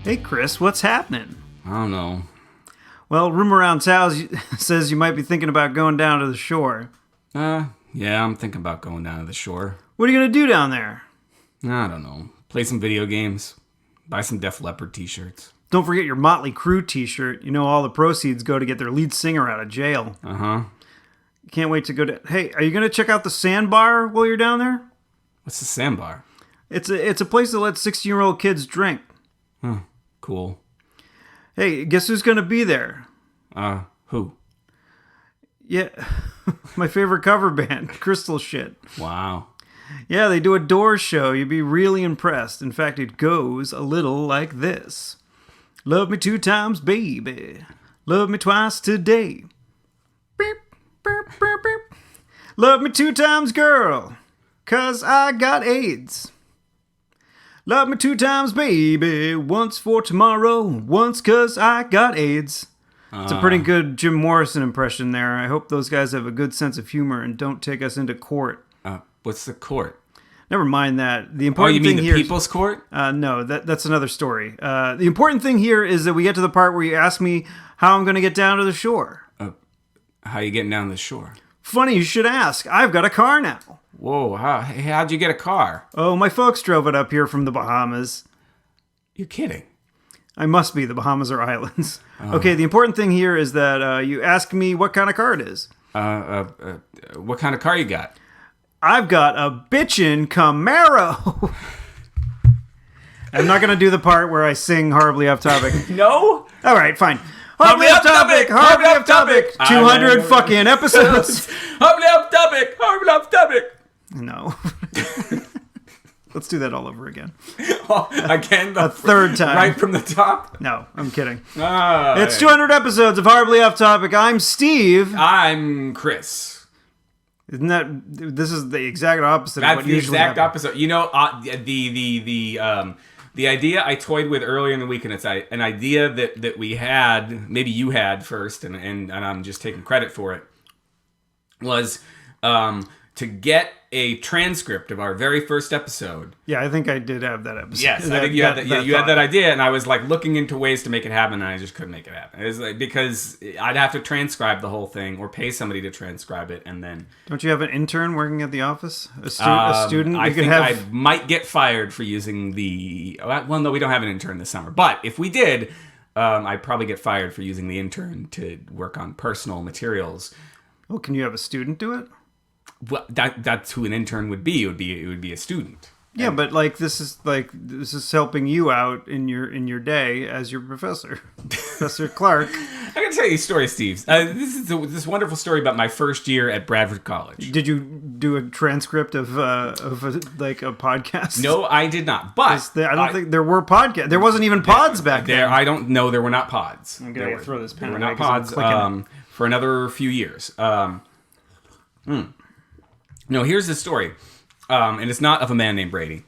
Hey Chris, what's happening? I don't know. Well, rumor around town says you might be thinking about going down to the shore. Yeah, I'm thinking about going down to the shore. What are you going to do down there? I don't know. Play some video games. Buy some Def Leppard t-shirts. Don't forget your Motley Crue t-shirt. You know all the proceeds go to get their lead singer out of jail. Uh-huh. Can't wait to go to... Hey, are you going to check out the Sandbar while you're down there? What's the Sandbar? It's a place that lets 16-year-old kids drink. Huh. Cool. Hey, guess who's going to be there? Who? Yeah, my favorite cover band, Crystal Shit. Wow. Yeah, they do a Doors show. You'd be really impressed. In fact, it goes a little like this. Love me 2 times, baby. Love me twice today. Beep, beep, beep, beep. Love me 2 times, girl. 'Cause I got AIDS. Love me 2 times, baby. Once for tomorrow. Once 'cause I got AIDS. It's a pretty good Jim Morrison impression there. I hope those guys have a good sense of humor and don't take us into court. What's the court? Never mind that. The important you mean thing the here People's Court? no, that's another story. The important thing here is that we get to the part where you ask me how I'm going to get down to the shore. How you getting down the shore? Funny you should ask. I've got a car now. Whoa, how'd you get a car? Oh, my folks drove it up here from the Bahamas. You're kidding. I must be. The Bahamas are islands. Okay, the important thing here is that you ask me what kind of car it is. What kind of car you got? I've got a bitchin' Camaro. I'm not going to do the part where I sing horribly off topic. No? All right, fine. Horribly off topic. Horribly off topic. 200 fucking episodes. Horribly off topic. Horribly off topic. No. Let's do that all over again. Again? A third time. Right from the top? No, I'm kidding. It's 200 episodes of Horribly Off Topic. I'm Steve. I'm Chris. Isn't that... This is the exact opposite of That's what the usually exact happens. opposite. You know, the idea I toyed with earlier in the week, and it's an idea that we had, maybe you had first, and I'm just taking credit for it, was to get a transcript of our very first episode. Yeah, I think I did have that episode. Yes, I think you had that idea, and I was like looking into ways to make it happen, and I just couldn't make it happen. It was like, because I'd have to transcribe the whole thing or pay somebody to transcribe it, and then... Don't you have an intern working at the office? A student? I think I might get fired for using the... Well, no, we don't have an intern this summer. But if we did, I'd probably get fired for using the intern to work on personal materials. Oh, can you have a student do it? Well, that's who an intern would be. It would be a student. Yeah, but this is helping you out in your day as your professor, Professor Clark. I can tell you a story, Steve. This is this wonderful story about my first year at Bradford College. Did you do a transcript of a podcast? No, I did not. But I don't think there were podcasts. There wasn't even pods back then. I don't know. There were not pods. I'm gonna throw this pen. There were not pods for another few years. No, here's the story. And it's not of a man named Brady,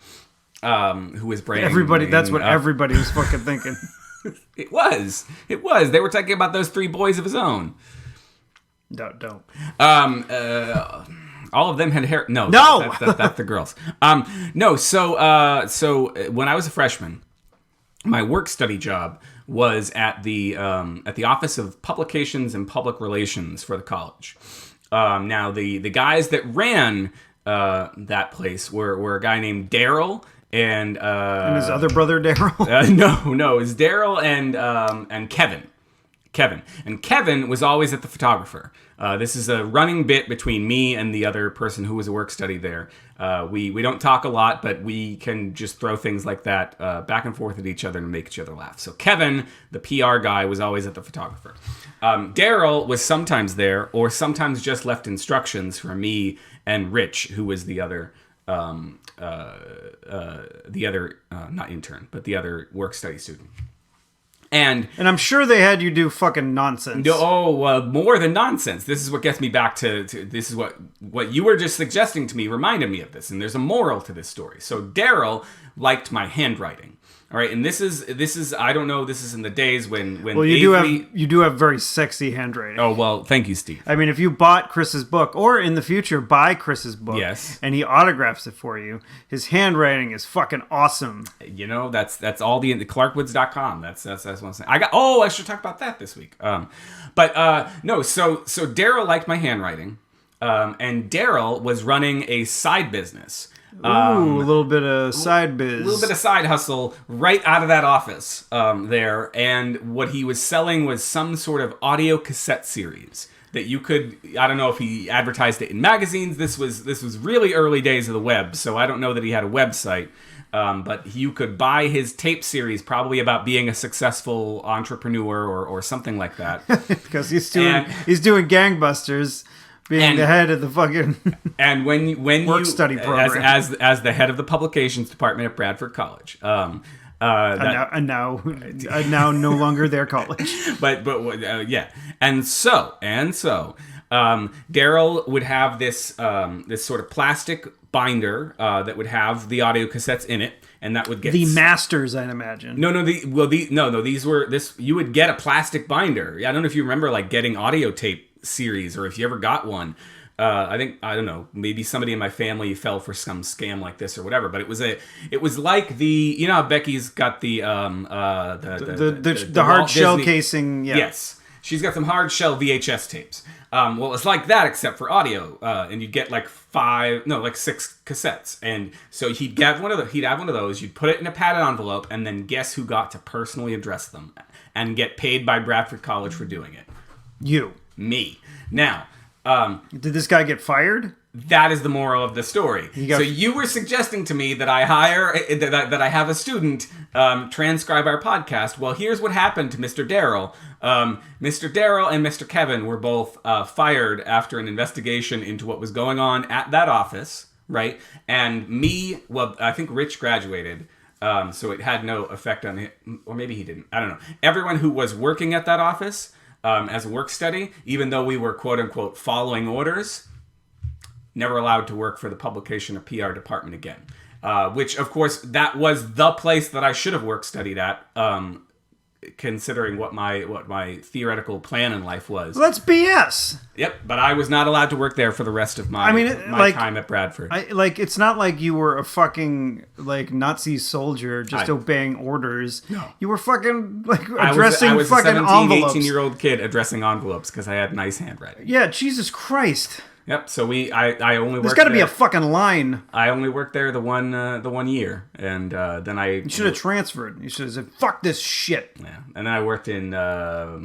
who is Brady. That's what everybody was fucking thinking. It was. They were talking about those 3 boys of his own. Don't. All of them had hair. No. That's the girls. No. So when I was a freshman, my work study job was at the Office of Publications and Public Relations for the college. Now, the guys that ran that place were a guy named Daryl and his other brother Daryl. No, it's Daryl and Kevin. And Kevin was always at the photographer. This is a running bit between me and the other person who was a work study there. We don't talk a lot, but we can just throw things like that back and forth at each other and make each other laugh. So Kevin, the PR guy, was always at the photographer. Daryl was sometimes there, or sometimes just left instructions for me and Rich, who was the other not intern, but the other work study student. And I'm sure they had you do fucking nonsense. More than nonsense. This is what gets me back to this is what you were just suggesting to me reminded me of this. And there's a moral to this story. So Daryl liked my handwriting. All right, and this is I don't know. This is in the days when Well, you do have very sexy handwriting. Oh well, thank you, Steve. I mean, if you bought Chris's book, or in the future buy Chris's book, Yes. and he autographs it for you, his handwriting is fucking awesome. You know, that's all the clarkwoods.com. That's what I'm saying. I should talk about that this week. No, so Daryl liked my handwriting, and Daryl was running a side business. Ooh, a little bit of side biz. A little bit of side hustle right out of that office there. And what he was selling was some sort of audio cassette series that you could, I don't know if he advertised it in magazines. This was really early days of the web, so I don't know that he had a website. But you could buy his tape series, probably about being a successful entrepreneur or something like that. Because he's doing gangbusters. Being the head of the fucking and when work study program as the head of the publications department at Bradford College, and now no longer their college. but yeah, and so Daryl would have this this sort of plastic binder that would have the audio cassettes in it, and that would get the masters, I'd imagine. These were you would get a plastic binder. I don't know if you remember like getting audio tape series or if you ever got one. I don't know, maybe somebody in my family fell for some scam like this or whatever, but it was like you know how Becky's got the hard shell Disney casing. Yeah. Yes, she's got some hard shell VHS tapes. Well, it's like that except for audio, and you'd get like 6 cassettes, and so he'd have one of those. You'd put it in a padded envelope, and then guess who got to personally address them and get paid by Bradford College for doing it? You. Me. Now, did this guy get fired? That is the moral of the story. So you were suggesting to me that I have a student transcribe our podcast. Well, here's what happened to Mr. Daryl. Mr. Daryl and Mr. Kevin were both fired after an investigation into what was going on at that office, right? And I think Rich graduated. So it had no effect on him, or maybe he didn't. I don't know. Everyone who was working at that office as a work study, even though we were quote unquote following orders, never allowed to work for the publication or PR department again. Which, of course, that was the place that I should have work studied at, considering what my theoretical plan in life was. Well, that's BS. Yep, but I was not allowed to work there for the rest of my time at Bradford. It's not like you were a fucking Nazi soldier just obeying orders. No. You were fucking addressing I was fucking a 17, envelopes. 18-year-old kid addressing envelopes because I had nice handwriting. Yeah, Jesus Christ. Yep. So I only worked. There's got to be a fucking line. I only worked there the one year, and then You should have transferred. You should have said, "Fuck this shit." Yeah, and then I worked in. I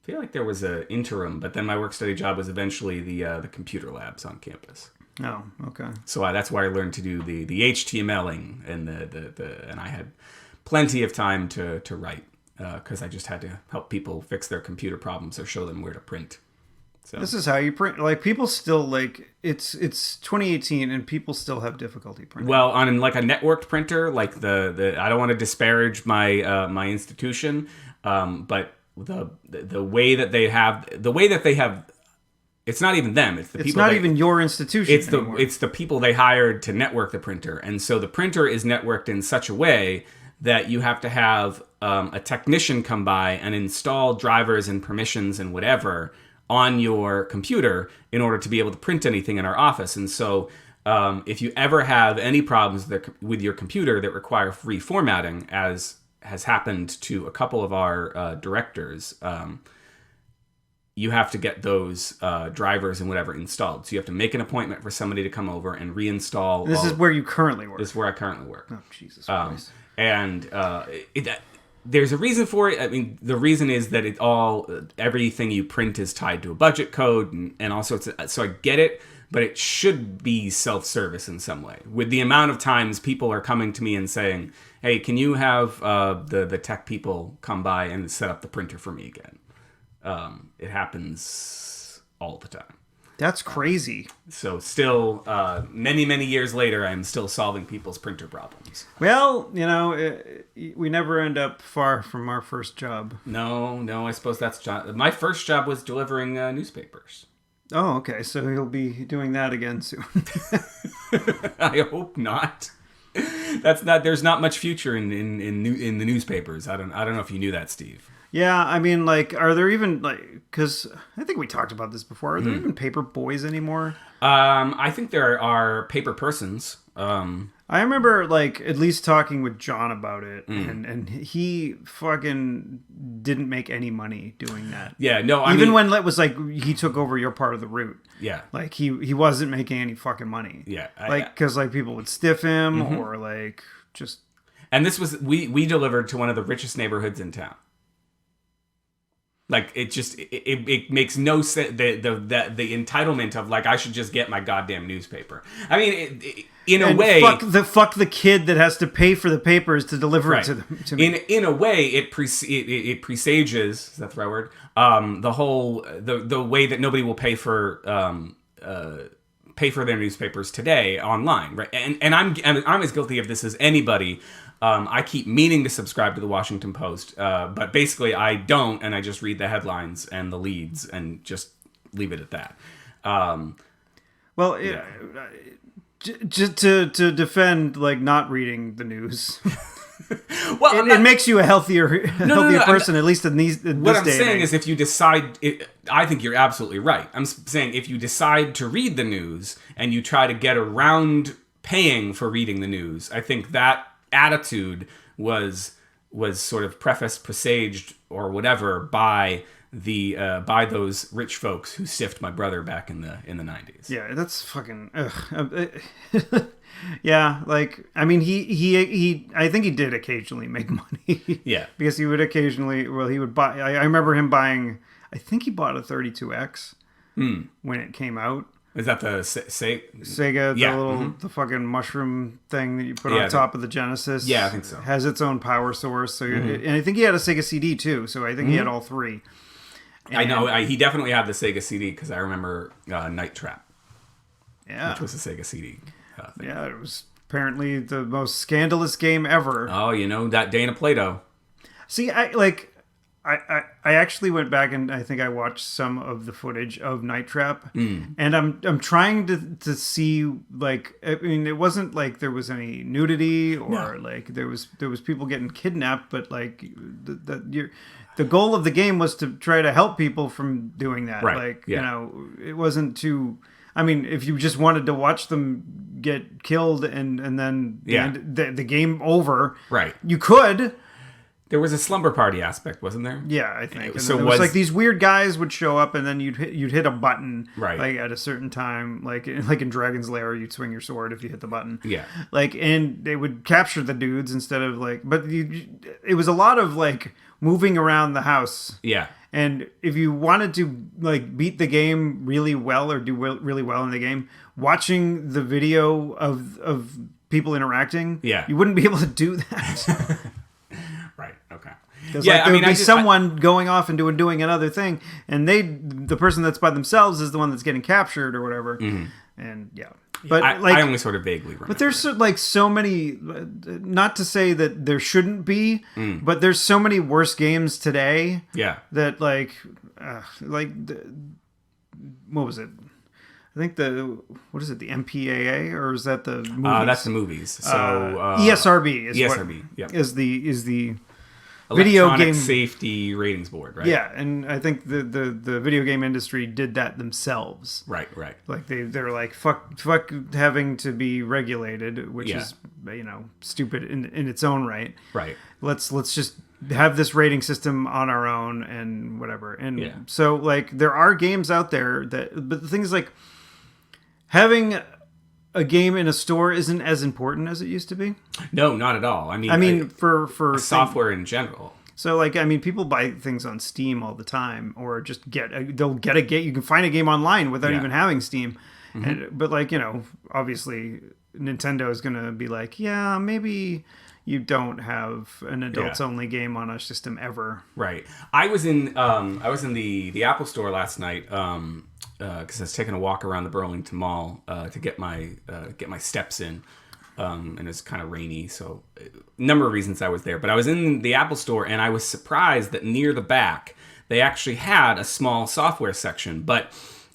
feel like there was an interim, but then my work study job was eventually the computer labs on campus. Oh, okay. So that's where I learned to do the HTMLing and and I had plenty of time to write because I just had to help people fix their computer problems or show them where to print. So. This is how you print. People still it's 2018 and people still have difficulty printing. Well, on a networked printer, I don't want to disparage my institution, but the way that they have, it's not even them. It's the people. It's not even your institution. It's the people they hired to network the printer, and so the printer is networked in such a way that you have to have a technician come by and install drivers and permissions and whatever on your computer in order to be able to print anything in our office. And so if you ever have any problems with your computer that require reformatting, as has happened to a couple of our directors, you have to get those drivers and whatever installed. So you have to make an appointment for somebody to come over and reinstall. This is where you currently work. This is where I currently work. Oh, Jesus Christ. And there's a reason for it. I mean, the reason is that everything you print is tied to a budget code and all sorts of, so I get it, but it should be self-service in some way. With the amount of times people are coming to me and saying, hey, can you have the tech people come by and set up the printer for me again? It happens all the time. That's crazy. So still, many, many years later, I'm still solving people's printer problems. Well, we never end up far from our first job. No, I suppose that's my first job was delivering newspapers. Oh, okay. So he'll be doing that again soon. I hope not. That's not. There's not much future in the newspapers. I don't know if you knew that, Steve. Yeah, I mean, like, are there even, like, because I think we talked about this before. Are there even paper boys anymore? I think there are paper persons. I remember, like, at least talking with John about it, and he fucking didn't make any money doing that. Yeah, no, I Even mean, when it was like he took over your part of the route. yeah, Like, he wasn't making any fucking money. yeah, Like, because, like, people would stiff him or, like, just... and this was we delivered to one of the richest neighborhoods in town. Like it makes no sense the entitlement of like I should just get my goddamn newspaper. I mean, in a way, fuck the kid that has to pay for the papers to deliver it to them. To me. In a way, it presages, is that the right word? The whole the way that nobody will pay for their newspapers today online, right? And I'm as guilty of this as anybody. I keep meaning to subscribe to the Washington Post, but basically I don't, and I just read the headlines and the leads and just leave it at that. Just to defend like not reading the news. Well, it makes you a healthier person, at least in this what I'm day and saying age. is, if you decide, I think you're absolutely right. I'm saying if you decide to read the news and you try to get around paying for reading the news, I think that attitude was sort of presaged or whatever by those rich folks who stiffed my brother back in the 90s. Yeah, that's fucking. Yeah, like I mean, he I think he did occasionally make money. Yeah, because he would occasionally. Well, he would buy. I remember him buying. I think he bought a 32X when it came out. Is that the Sega, the fucking mushroom thing that you put on top of the Genesis? Yeah, I think so. Has its own power source. So, and I think he had a Sega CD too. So I think he had all three. And I know he definitely had the Sega CD because I remember Night Trap. Yeah, which was a Sega CD thing. Yeah, it was apparently the most scandalous game ever. Oh, that Dana Plato. See, I actually went back and I think I watched some of the footage of Night Trap, and I'm trying to see, like, I mean, it wasn't like there was any nudity or like there was people getting kidnapped, but like the goal of the game was to try to help people from doing that. Right. Like, it wasn't too. I mean, if you just wanted to watch them get killed and then the game over, right? You could. There was a slumber party aspect, wasn't there? Yeah, I think. And so it was like these weird guys would show up, and then you'd hit a button, right? Like at a certain time, like in Dragon's Lair, you'd swing your sword if you hit the button. Yeah. Like, and they would capture the dudes instead of like, but it was a lot of like moving around the house. Yeah. And if you wanted to like beat the game really well or do really well in the game, watching the video of people interacting, you wouldn't be able to do that. Right. Okay. Because there would be someone going off and doing another thing, and the person that's by themselves is the one that's getting captured or whatever. Mm-hmm. And but I only sort of vaguely remember. But there's so many. Not to say that there shouldn't be, but there's so many worse games today. Yeah. That what was it? I think what is it? The MPAA, or is that the movies? That's the movies. So ESRB is the video game safety ratings board, right? Yeah, and I think the video game industry did that themselves. Right. Like they're like fuck having to be regulated, which is stupid in its own right. Right. Let's just have this rating system on our own and whatever. And so like there are games out there but the thing is like having a game in a store isn't as important as it used to be. No, not at all. I mean, for software in general. So, like, I mean, people buy things on Steam all the time, or just they'll get a game. You can find a game online without even having Steam. Mm-hmm. But like, obviously, Nintendo is gonna be like, yeah, maybe you don't have an adults only game on our system ever. Right. I was in the Apple Store last night. Because I was taking a walk around the Burlington Mall to get my steps in, and it's kind of rainy, so a number of reasons I was there. But I was in the Apple Store, and I was surprised that near the back they actually had a small software section. But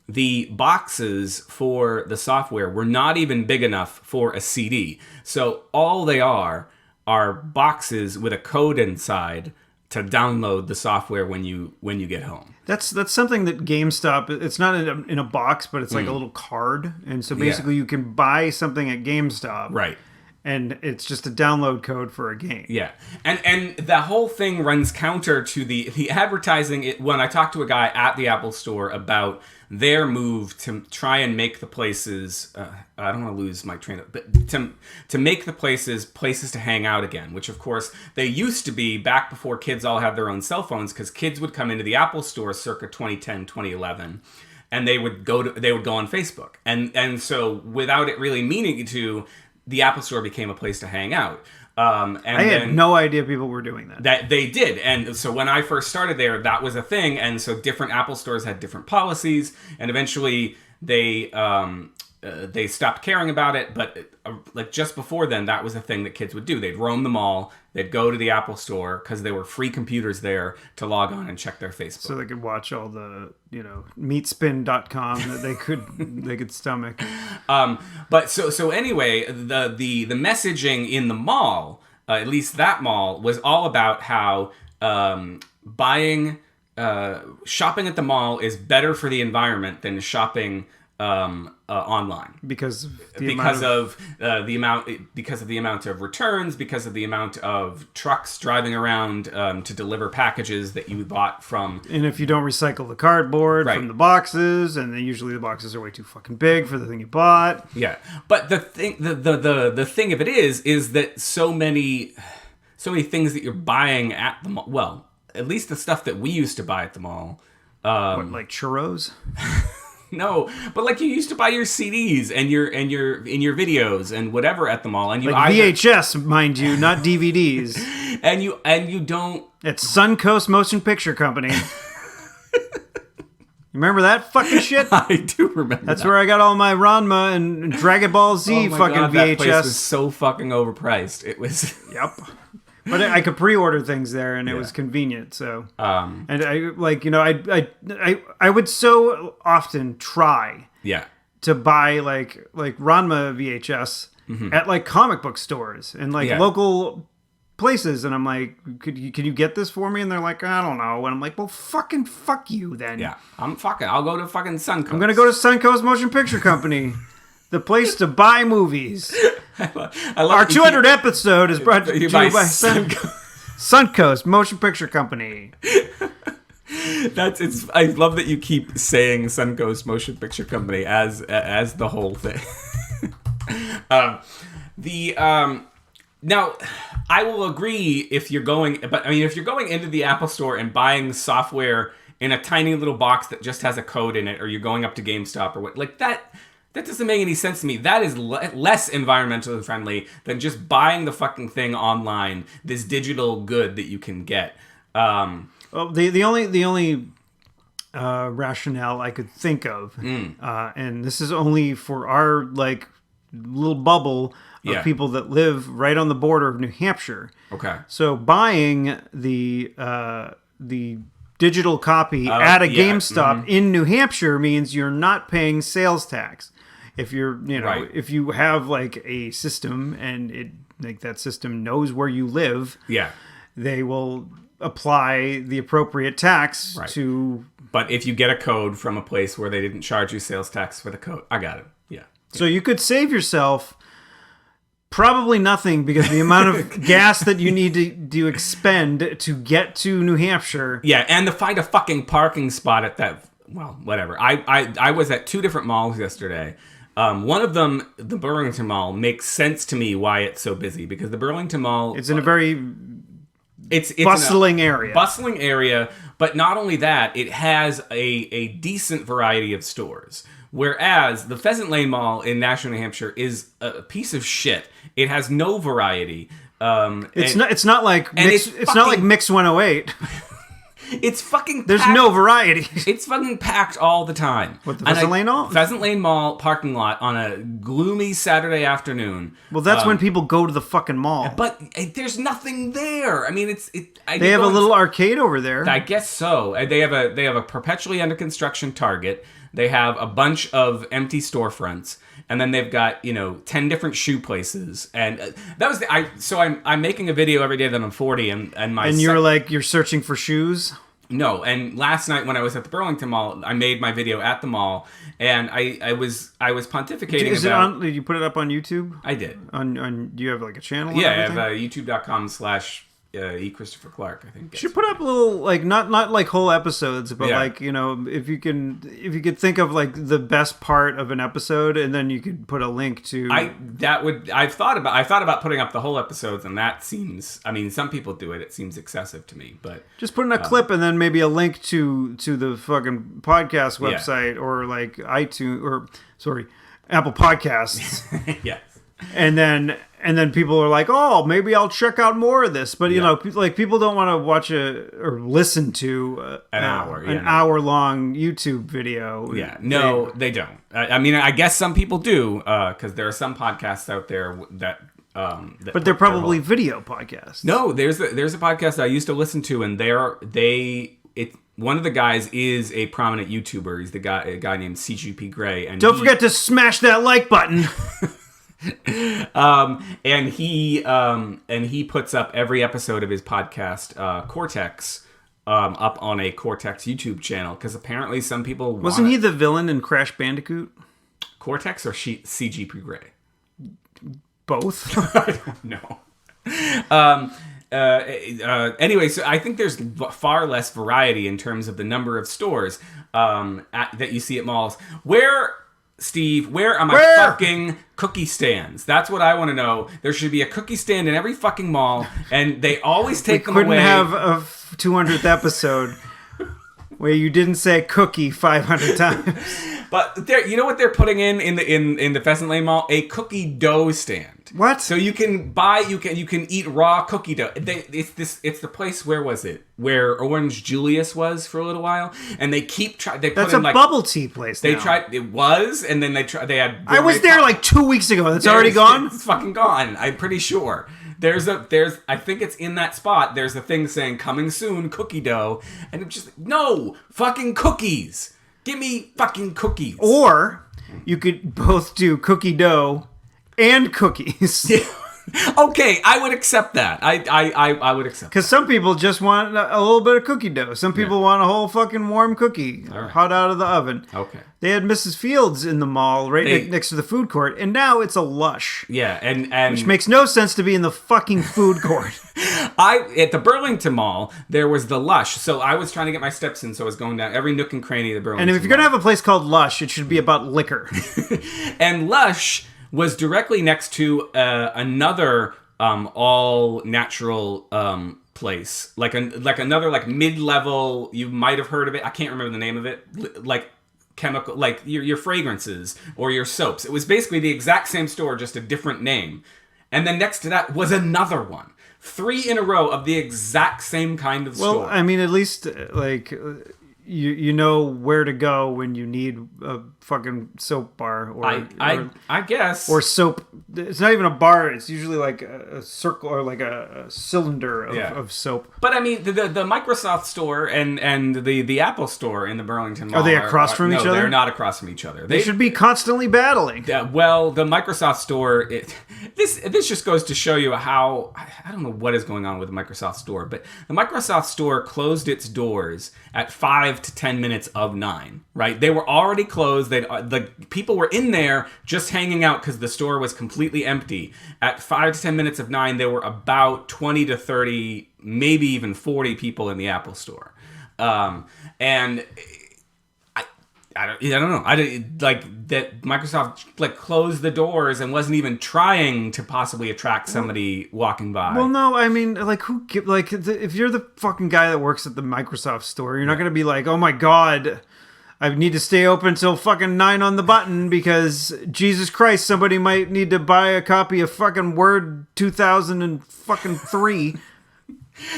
the boxes for the software were not even big enough for a CD. So all they are boxes with a code inside to download the software when you get home. That's something that GameStop. It's not in a box, but it's like a little card, and so basically you can buy something at GameStop, Right. And it's just a download code for a game. Yeah, and the whole thing runs counter to the advertising. When I talked to a guy at the Apple Store about their move to try and make the places, I don't want to lose my train of, but to make the places to hang out again, which of course they used to be back before kids all had their own cell phones, because kids would come into the Apple Store circa 2010, 2011. And they would go on Facebook, and so without it really meaning to, the Apple Store became a place to hang out. And I had no idea people were doing that. That they did. And so when I first started there, that was a thing. And so different Apple stores had different policies. And eventually they stopped caring about it. But like just before then, that was a thing that kids would do. They'd roam the mall. They'd go to the Apple Store because there were free computers there to log on and check their Facebook. So they could watch all the, meatspin.com that they could stomach. But so anyway, the messaging in the mall, at least that mall, was all about how shopping at the mall is better for the environment than shopping online, because of the amount of returns, because of the amount of trucks driving around to deliver packages that you bought from. And if you don't recycle the cardboard Right. from the boxes, and then usually the boxes are way too fucking big for the thing you bought. Yeah, but the thing of it is that so many things that you're buying at the mall. Well, at least the stuff that we used to buy at the mall. What, like churros? No, but like you used to buy your CDs and your videos and whatever at the mall, and you like VHS, mind you, not DVDs. and you don't. It's Suncoast Motion Picture Company. Remember that fucking shit? I do remember. That's where I got all my Ranma and Dragon Ball Z fucking God, VHS. That place was so fucking overpriced. It was. Yep. But I could pre-order things there, and it was convenient. So, and I would so often try, to buy like Ranma VHS at like comic book stores and like local places, and I'm like, can you get this for me? And they're like, I don't know. And I'm like, well, fuck you then. Yeah, I'll go to fucking Suncoast. I'm gonna go to Suncoast Motion Picture Company. The place to buy movies. I love Our 200th episode is brought to you by Suncoast Motion Picture Company. I love that you keep saying Suncoast Motion Picture Company as the whole thing. Now, I will agree if you're going into the Apple Store and buying software in a tiny little box that just has a code in it, or you're going up to GameStop or what, like that. That doesn't make any sense to me. That is less environmentally friendly than just buying the fucking thing online, this digital good that you can get. Well, the only rationale I could think of, and this is only for our like little bubble of people that live right on the border of New Hampshire. Okay. So buying the digital copy at a GameStop in New Hampshire means you're not paying sales tax. If you're, if you have like a system and it like that system knows where you live, they will apply the appropriate tax to. But if you get a code from a place where they didn't charge you sales tax for the code, I got it. Yeah. So you could save yourself probably nothing, because the amount of gas that you need to expend to get to New Hampshire. Yeah, and to find a fucking parking spot at that. Well, whatever. I was at 2 different malls yesterday. One of them, the Burlington Mall, makes sense to me why it's so busy, because the Burlington Mall... It's in a very it's bustling area. Bustling area, but not only that, it has a decent variety of stores. Whereas the Pheasant Lane Mall in Nashua, New Hampshire is a piece of shit. It has no variety. It's not like Mix 108. It's fucking There's packed. no variety. It's fucking packed all the time. What, the Pheasant Lane Mall? Pheasant Lane Mall parking lot on a gloomy Saturday afternoon. Well, that's when people go to the fucking mall. But there's nothing there. I mean, they have a little arcade over there. I guess so. They have a perpetually under construction Target. They have a bunch of empty storefronts, and then they've got 10 different shoe places. And that was I'm making a video every day that I'm 40, and you're searching for shoes. No, and last night when I was at the Burlington Mall, I made my video at the mall, and I was pontificating about. Did you put it up on YouTube? I did. Do you have like a channel? Yeah, I have youtube.com/. E. Christopher Clark, I think. You should put up little not like whole episodes, but Yeah. if you could think of like the best part of an episode, and then you could put a link to. I've thought about putting up the whole episodes, and that seems. I mean, some people do it. It seems excessive to me, but just put in a clip and then maybe a link to the fucking podcast website or like iTunes Apple Podcasts. yeah. And then people are like, oh, maybe I'll check out more of this. But people don't want to watch or listen to an hour long YouTube video. Yeah, no, they don't. I mean, I guess some people do because there are some podcasts out there that. But they're probably video podcasts. No, there's a podcast I used to listen to, and one of the guys is a prominent YouTuber. He's a guy named CGP Grey, and don't forget to smash that like button. And he puts up every episode of his podcast, Cortex, up on a Cortex YouTube channel because apparently some people wasn't he the villain in Crash Bandicoot? Cortex or CGP Grey? Both. I don't know. Anyway, so I think there's far less variety in terms of the number of stores that you see at malls. Steve, where are my fucking cookie stands? That's what I want to know. There should be a cookie stand in every fucking mall, and they always take them away. Couldn't have a 200th episode where you didn't say cookie 500 times. But you know what they're putting in the Pheasant Lane Mall? A cookie dough stand. What? So you can eat raw cookie dough. It's the place, where was it? Where Orange Julius was for a little while, and they keep trying. That's a bubble tea place. They tried. It was, and then they had. I was there like 2 weeks ago. That's already gone. It's fucking gone. I'm pretty sure. I think it's in that spot. There's a thing saying coming soon, cookie dough, and it's just no fucking cookies. Give me fucking cookies. Or you could both do cookie dough and cookies. Okay, I would accept that. I would accept. Because some people just want a little bit of cookie dough. Some people want a whole fucking warm cookie, hot out of the oven. Okay. They had Mrs. Fields in the mall next to the food court, and now it's a Lush. Yeah, and which makes no sense to be in the fucking food court. At the Burlington Mall, there was the Lush. So I was trying to get my steps in, so I was going down every nook and cranny of the Burlington. And if you're gonna have a place called Lush, it should be about liquor. And Lush was directly next to another all natural place, like another mid-level. You might have heard of it. I can't remember the name of it. Like chemical, like your fragrances or your soaps. It was basically the exact same store, just a different name. And then next to that was another one. 3 in a row of the exact same kind of store. Well, I mean, at least you know where to go when you need a fucking soap bar or I guess, or soap. It's not even a bar. It's usually like a circle or like a cylinder of soap. But I mean, the Microsoft store and the Apple store in the Burlington Mall are they across from each other? No, they're not across from each other. They should be constantly battling. Well, the Microsoft store. This just goes to show you how I don't know what is going on with the Microsoft store, but the Microsoft store closed its doors at 5 to 10 minutes of 9. Right? They were already closed. The people were in there just hanging out because the store was completely empty. At 5 to 10 minutes of 9, there were about 20 to 30, maybe even 40 people in the Apple store. And I don't know. That Microsoft closed the doors and wasn't even trying to possibly attract somebody walking by. Well, no, I mean, if you're the fucking guy that works at the Microsoft store, you're not going to be like, oh my god, I need to stay open till fucking 9 on the button because Jesus Christ, somebody might need to buy a copy of fucking Word 2003.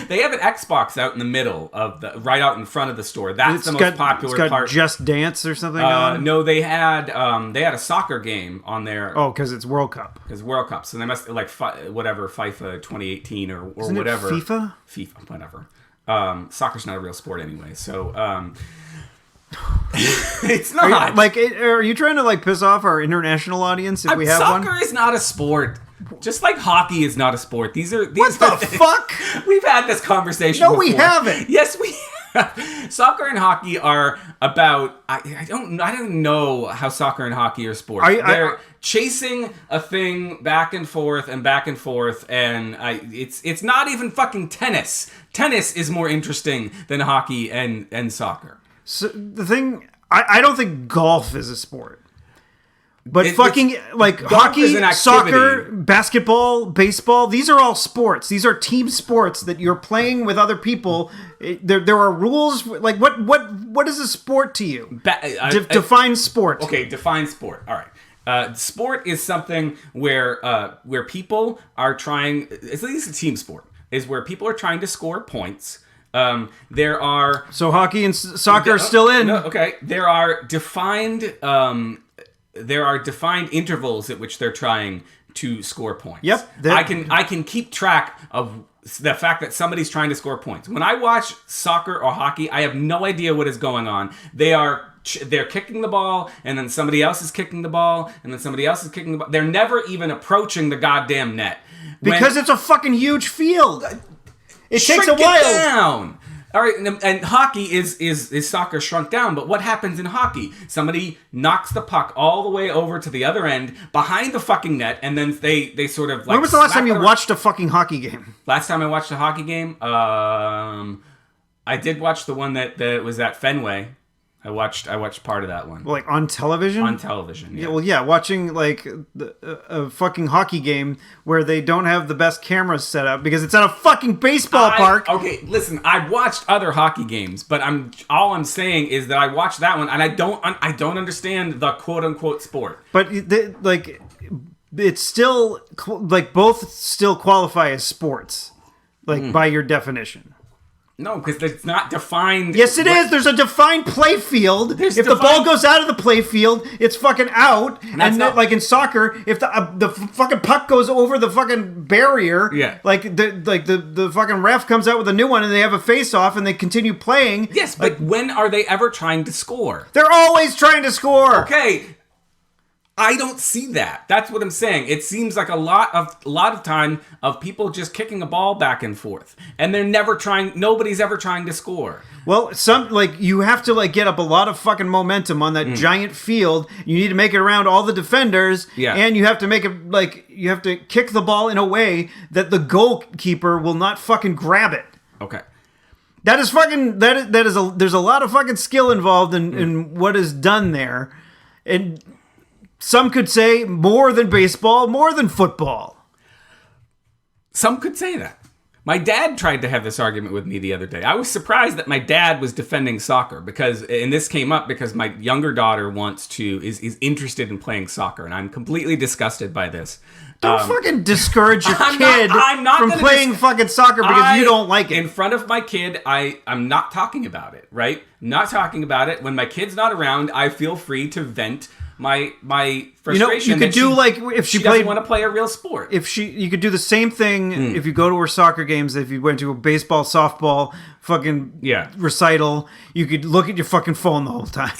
They have an Xbox out in the middle right out in front of the store. That's the most popular part. Just Dance or something on? No, they had a soccer game on there. Oh, because it's World Cup. Because World Cup, so they must FIFA 2018 or Isn't whatever. It FIFA, whatever. Soccer's not a real sport anyway, so. It's not. Are you trying to like piss off our international audience if we have soccer one? is not a sport. Just like hockey is not a sport. These What the fuck? We've had this conversation. No, before. we haven't. Yes, we have. Soccer and hockey are about. I don't know how soccer and hockey are sports. They're chasing a thing back and forth, and it's not even fucking tennis. Tennis is more interesting than hockey and soccer. So the thing, I don't think golf is a sport. But hockey, soccer, basketball, baseball, these are all sports. These are team sports that you're playing with other people. There are rules. Like, what is a sport to you? Define sport. Okay, define sport. All right. Sport is something where people are trying, at least a team sport, is where people are trying to score points. There are... So hockey and soccer are still in. No, okay. There are defined intervals at which they're trying to score points. Yep. I can keep track of the fact that somebody's trying to score points. When I watch soccer or hockey, I have no idea what is going on. They're kicking the ball, and then somebody else is kicking the ball, and then somebody else is kicking the ball. They're never even approaching the goddamn net. Because it's a fucking huge field. It takes a while. Down. All right, and hockey is soccer shrunk down, but what happens in hockey? Somebody knocks the puck all the way over to the other end, behind the fucking net, and then they sort of like... When was the last time you watched a fucking hockey game? Last time I watched a hockey game? I did watch the one that was at Fenway. I watched part of that one. Like on television? On television, yeah. Well, yeah, watching like a fucking hockey game where they don't have the best cameras set up because it's at a fucking baseball park. Okay, listen, I've watched other hockey games, but all I'm saying is that I watched that one and I don't understand the quote unquote sport. But it's still like both still qualify as sports, like by your definition. No, because it's not defined. Yes, it is. There's a defined play field. If the ball goes out of the play field, it's fucking out. And like in soccer, if the fucking puck goes over the fucking barrier, like the fucking ref comes out with a new one and they have a face-off and they continue playing. Yes, but when are they ever trying to score? They're always trying to score. Okay. I don't see that. That's what I'm saying. It seems like a lot of time of people just kicking a ball back and forth, and they're never trying. Nobody's ever trying to score. Well, you have to get up a lot of fucking momentum on that giant field. You need to make it around all the defenders, and you have to make it you have to kick the ball in a way that the goalkeeper will not fucking grab it. Okay. That is fucking there's a lot of fucking skill involved in what is done there, and. Some could say more than baseball, more than football. Some could say that. My dad tried to have this argument with me the other day. I was surprised that my dad was defending soccer and this came up because my younger daughter is interested in playing soccer, and I'm completely disgusted by this. Don't fucking discourage your kid from playing fucking soccer because you don't like it. In front of my kid, I'm not talking about it, right? Not talking about it. When my kid's not around, I feel free to vent my frustration. You could do if she doesn't want to play a real sport. You could do the same thing if you go to her soccer games. If you went to a baseball, softball, fucking recital, you could look at your fucking phone the whole time.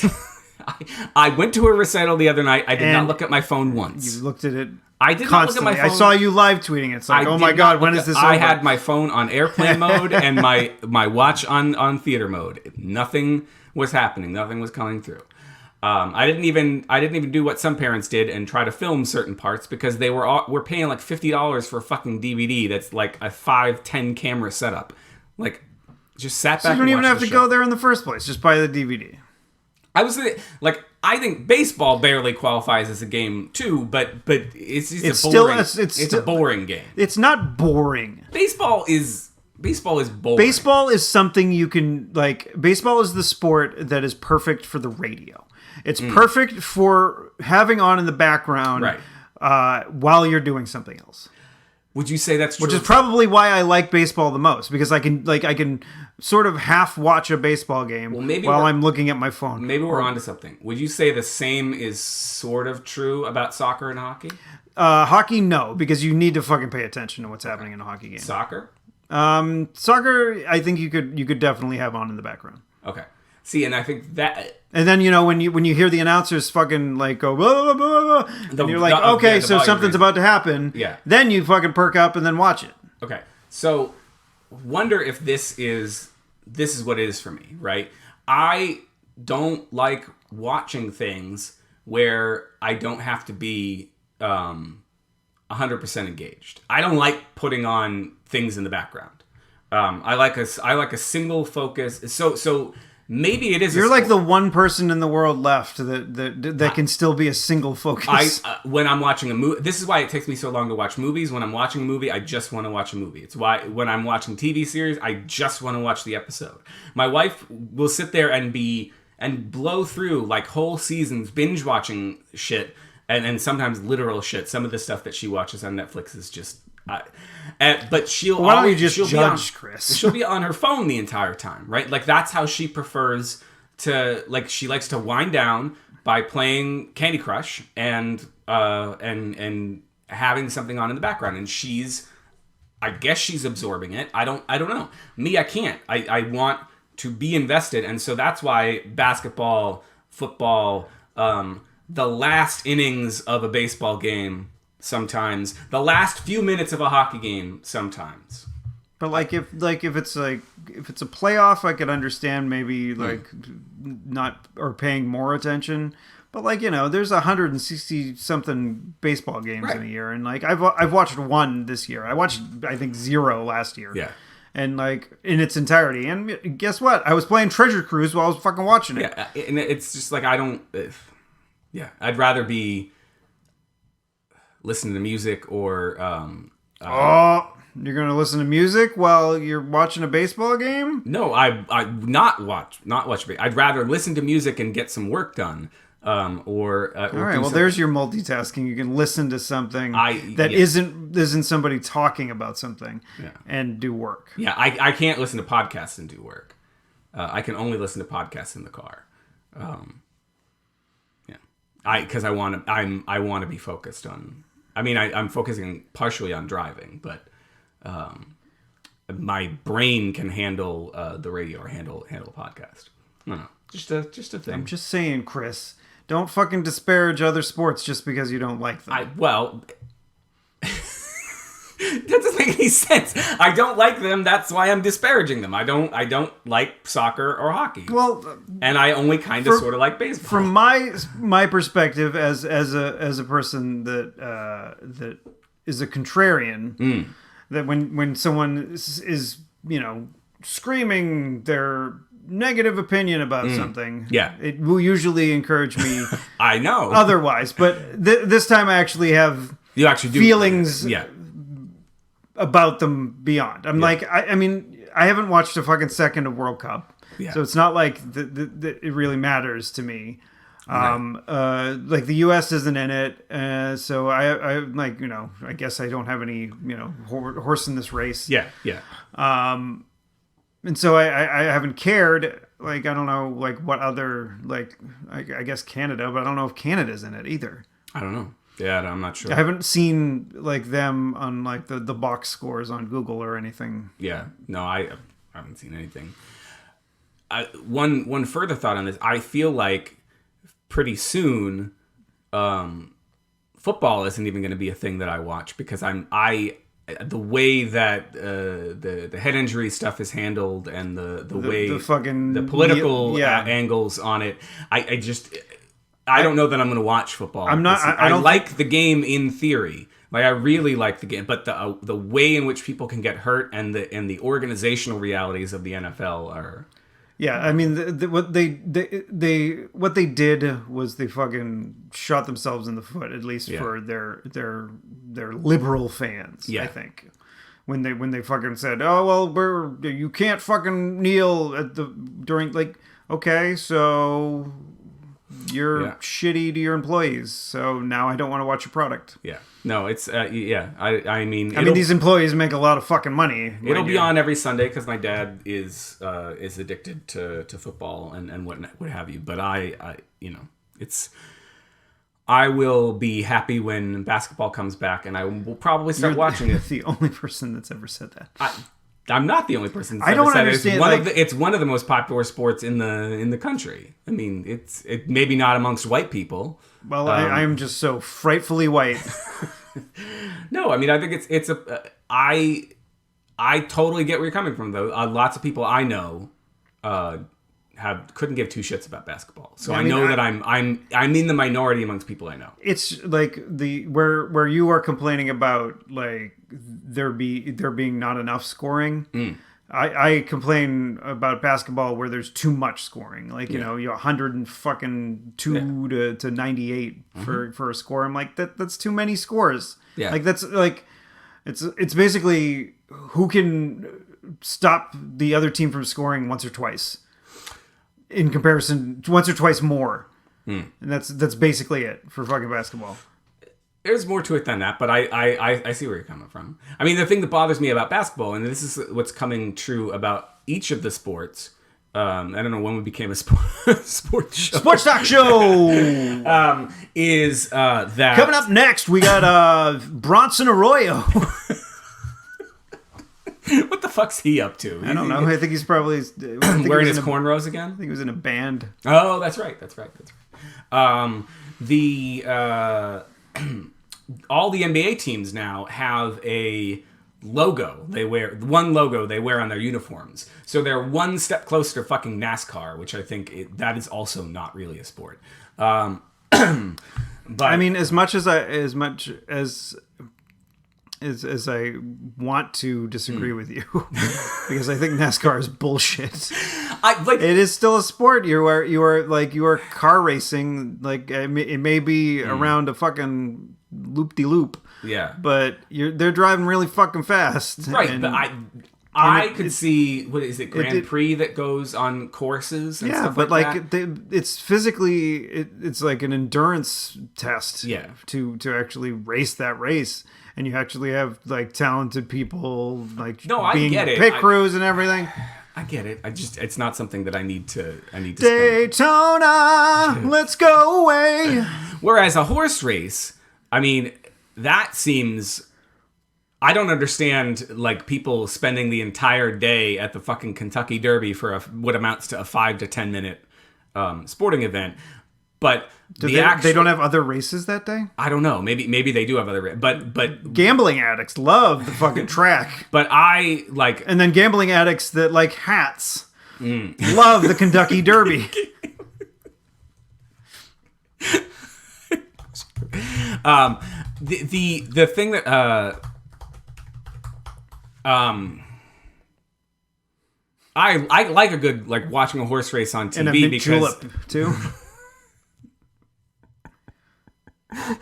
I went to a recital the other night. I did not look at my phone once. You looked at it. I did constantly. Not look at my phone. I saw you live tweeting it. It's like, oh my god, when is this over? I had my phone on airplane mode and my watch on theater mode. Nothing was happening. Nothing was coming through. I didn't even do what some parents did and try to film certain parts because we're paying like $50 for a fucking DVD that's like a 5-10 camera setup. Like, just sat back. So you don't even have to go there in the first place. Just buy the DVD. I think baseball barely qualifies as a game too, but it's boring. It's a boring game. It's not boring. Baseball is boring. Baseball is something you can baseball is the sport that is perfect for the radio. It's perfect for having on in the background while you're doing something else. Would you say that's true? Which is probably why I like baseball the most, because I can sort of half watch a baseball game while I'm looking at my phone. Maybe we're onto something. Would you say the same is sort of true about soccer and hockey? Hockey, no, because you need to fucking pay attention to what's happening in a hockey game. Soccer? Soccer, I think you could definitely have on in the background. Okay. See, and I think that. And then when you hear the announcers fucking like go blah, blah, blah, blah, and you're like, okay, so something's about to happen. Yeah. Then you fucking perk up and then watch it. Okay, so wonder if this is what it is for me, right? I don't like watching things where I don't have to be 100% engaged. I don't like putting on things in the background. I like a single focus. So maybe it is. You're like the one person in the world left that can still be a single focus. When I'm watching a movie, this is why it takes me so long to watch movies. When I'm watching a movie, I just want to watch a movie. It's why when I'm watching TV series, I just want to watch the episode. My wife will sit there and blow through like whole seasons, binge watching shit, and sometimes literal shit. Some of the stuff that she watches on Netflix is just. But she'll. Why don't you always, just judge Chris? She'll be on her phone the entire time, right? Like that's how she prefers to. Like she likes to wind down by playing Candy Crush and having something on in the background, and I guess she's absorbing it. I don't know. Me, I can't. I want to be invested, and so that's why basketball, football, the last innings of a baseball game. Sometimes the last few minutes of a hockey game. Sometimes, but if it's a playoff, I could understand maybe not or paying more attention. But there's 160 something baseball games in a year, and I've watched one this year. I watched I think 0 last year. Yeah. And in its entirety. And guess what? I was playing Treasure Cruise while I was fucking watching it. Yeah, and it's just like I don't. Yeah, I'd rather be. Listening to music or you're gonna listen to music while you're watching a baseball game? No, I not watch. I'd rather listen to music and get some work done. All right. Well, there's your multitasking. You can listen to something that isn't somebody talking about something and do work. Yeah, I can't listen to podcasts and do work. I can only listen to podcasts in the car. Because I want to be focused on. I mean, I'm focusing partially on driving, but my brain can handle the radio or handle a podcast. No, just a thing. I'm just saying, Chris, don't fucking disparage other sports just because you don't like them. That doesn't make any sense. I don't like them. That's why I'm disparaging them. I don't like soccer or hockey. Well, and I only kind of sort of like baseball. From my perspective, as a person that is a contrarian, that when someone is screaming their negative opinion about something, it will usually encourage me. I know. Otherwise, but this time I actually have feelings. About them beyond. I'm like, I mean, I haven't watched a fucking second of World Cup, so it's not like that it really matters to me. Like the U.S. isn't in it, so I like I guess I don't have any horse in this race. Yeah. And so I haven't cared. Like I don't know what other I guess Canada, but I don't know if Canada's in it either. I don't know. Yeah, I'm not sure. I haven't seen them on the box scores on Google or anything. Yeah, no, I haven't seen anything. One further thought on this. I feel like pretty soon, football isn't even going to be a thing that I watch because the way that the head injury stuff is handled and the way the political angles on it, I don't know that I'm going to watch football. I'm not. I like the game in theory. Like I really like the game, but the way in which people can get hurt and the organizational realities of the NFL are. Yeah, I mean, what they did was they fucking shot themselves in the foot, at least for their liberal fans. Yeah. I think when they fucking said, "Oh well, you can't fucking kneel during okay, so." You're shitty to your employees, so now I don't want to watch your product. Yeah, no, it's I mean, these employees make a lot of fucking money. It'll be on every Sunday because my dad is addicted to football and what have you. But I will be happy when basketball comes back, and I will probably start watching it. The only person that's ever said that. I'm not the only person. I don't understand. It's one of the most popular sports in the country. I mean, it maybe not amongst white people. Well, I'm just so frightfully white. No, I mean, I think it's I totally get where you're coming from, though. Lots of people I know couldn't give two shits about basketball. So I know that I'm in the minority amongst people I know. It's like where you are complaining about like there being not enough scoring. I complain about basketball where there's too much scoring. Like, you know, 102 to 98 for a score. I'm like, that's too many scores. Yeah. Like that's like it's basically who can stop the other team from scoring once or twice. In comparison, once or twice more. And that's basically it for fucking basketball. There's more to it than that, but I see where you're coming from. I mean, the thing that bothers me about basketball, and this is what's coming true about each of the sports. I don't know when we became a sports show. Sports talk show! Is that... Coming up next, we got Bronson Arroyo. What the fuck's he up to? I don't know. I think he's probably... wearing his cornrows again? I think he was in a band. Oh, that's right. All the NBA teams now have a logo they wear on their uniforms. So they're one step closer to fucking NASCAR, which I think that is also not really a sport. But I mean, as much as I want to disagree with you, because I think NASCAR is bullshit. It is still a sport. You are car racing. Like it may be around a fucking loop-de-loop. Yeah, but they're driving really fucking fast. Right, and, but I could see, what is it, Grand Prix that goes on courses and stuff like that? Yeah, but it's physically, it's like an endurance test to actually race that race. And you actually have like talented people being pit crews and everything. I get it. It's not something that I need to Daytona, let's go away. Whereas a horse race, I mean, that seems... I don't understand, like, people spending the entire day at the fucking Kentucky Derby for what amounts to a 5 to 10 minute sporting event. But they don't have other races that day? I don't know. Maybe they do have other but gambling addicts love the fucking track. But and then gambling addicts that like hats love the Kentucky Derby. The thing that I like a good watching a horse race on TV and a mint julep too. I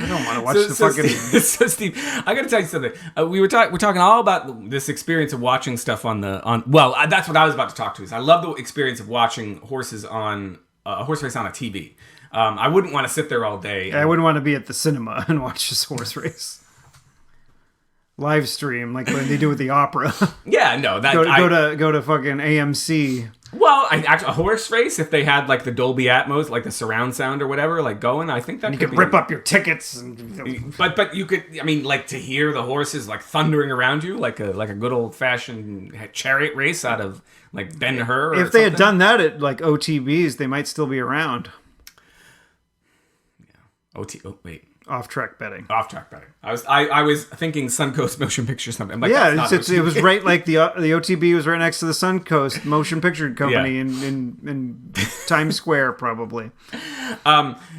don't want to watch fucking... So Steve, I got to tell you something. We're talking all about this experience of watching stuff well, that's what I was about to talk to. Is I love the experience of watching horses on a horse race on a TV. I wouldn't want to sit there all day. I wouldn't want to be at the cinema and watch this horse race. Live stream like when they do with the opera. Yeah, no, that go to fucking AMC. Well, a horse race, if they had like the Dolby Atmos, like the surround sound or whatever, like going, I think that you could rip up your tickets. But you could, I mean, like to hear the horses like thundering around you, like a good old fashioned chariot race out of like Ben Hur. If they had done that at like OTBs, they might still be around. Yeah. Wait. Off-track betting. I was thinking Suncoast Motion Picture something. Like, it was right like the OTB was right next to the Suncoast Motion Picture Company in Times Square probably.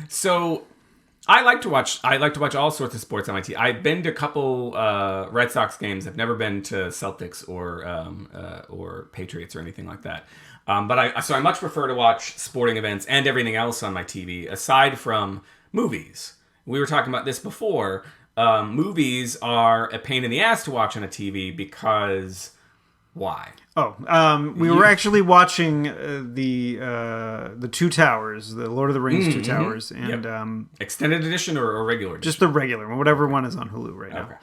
So I like to watch all sorts of sports on my TV. I've been to a couple Red Sox games. I've never been to Celtics or Patriots or anything like that. But I much prefer to watch sporting events and everything else on my TV aside from movies. We were talking about this before. Movies are a pain in the ass to watch on a TV because why? We were actually watching the Two Towers, the Lord of the Rings Two Towers, and extended edition or regular edition? Just the regular one, whatever one is on Hulu right now. Okay.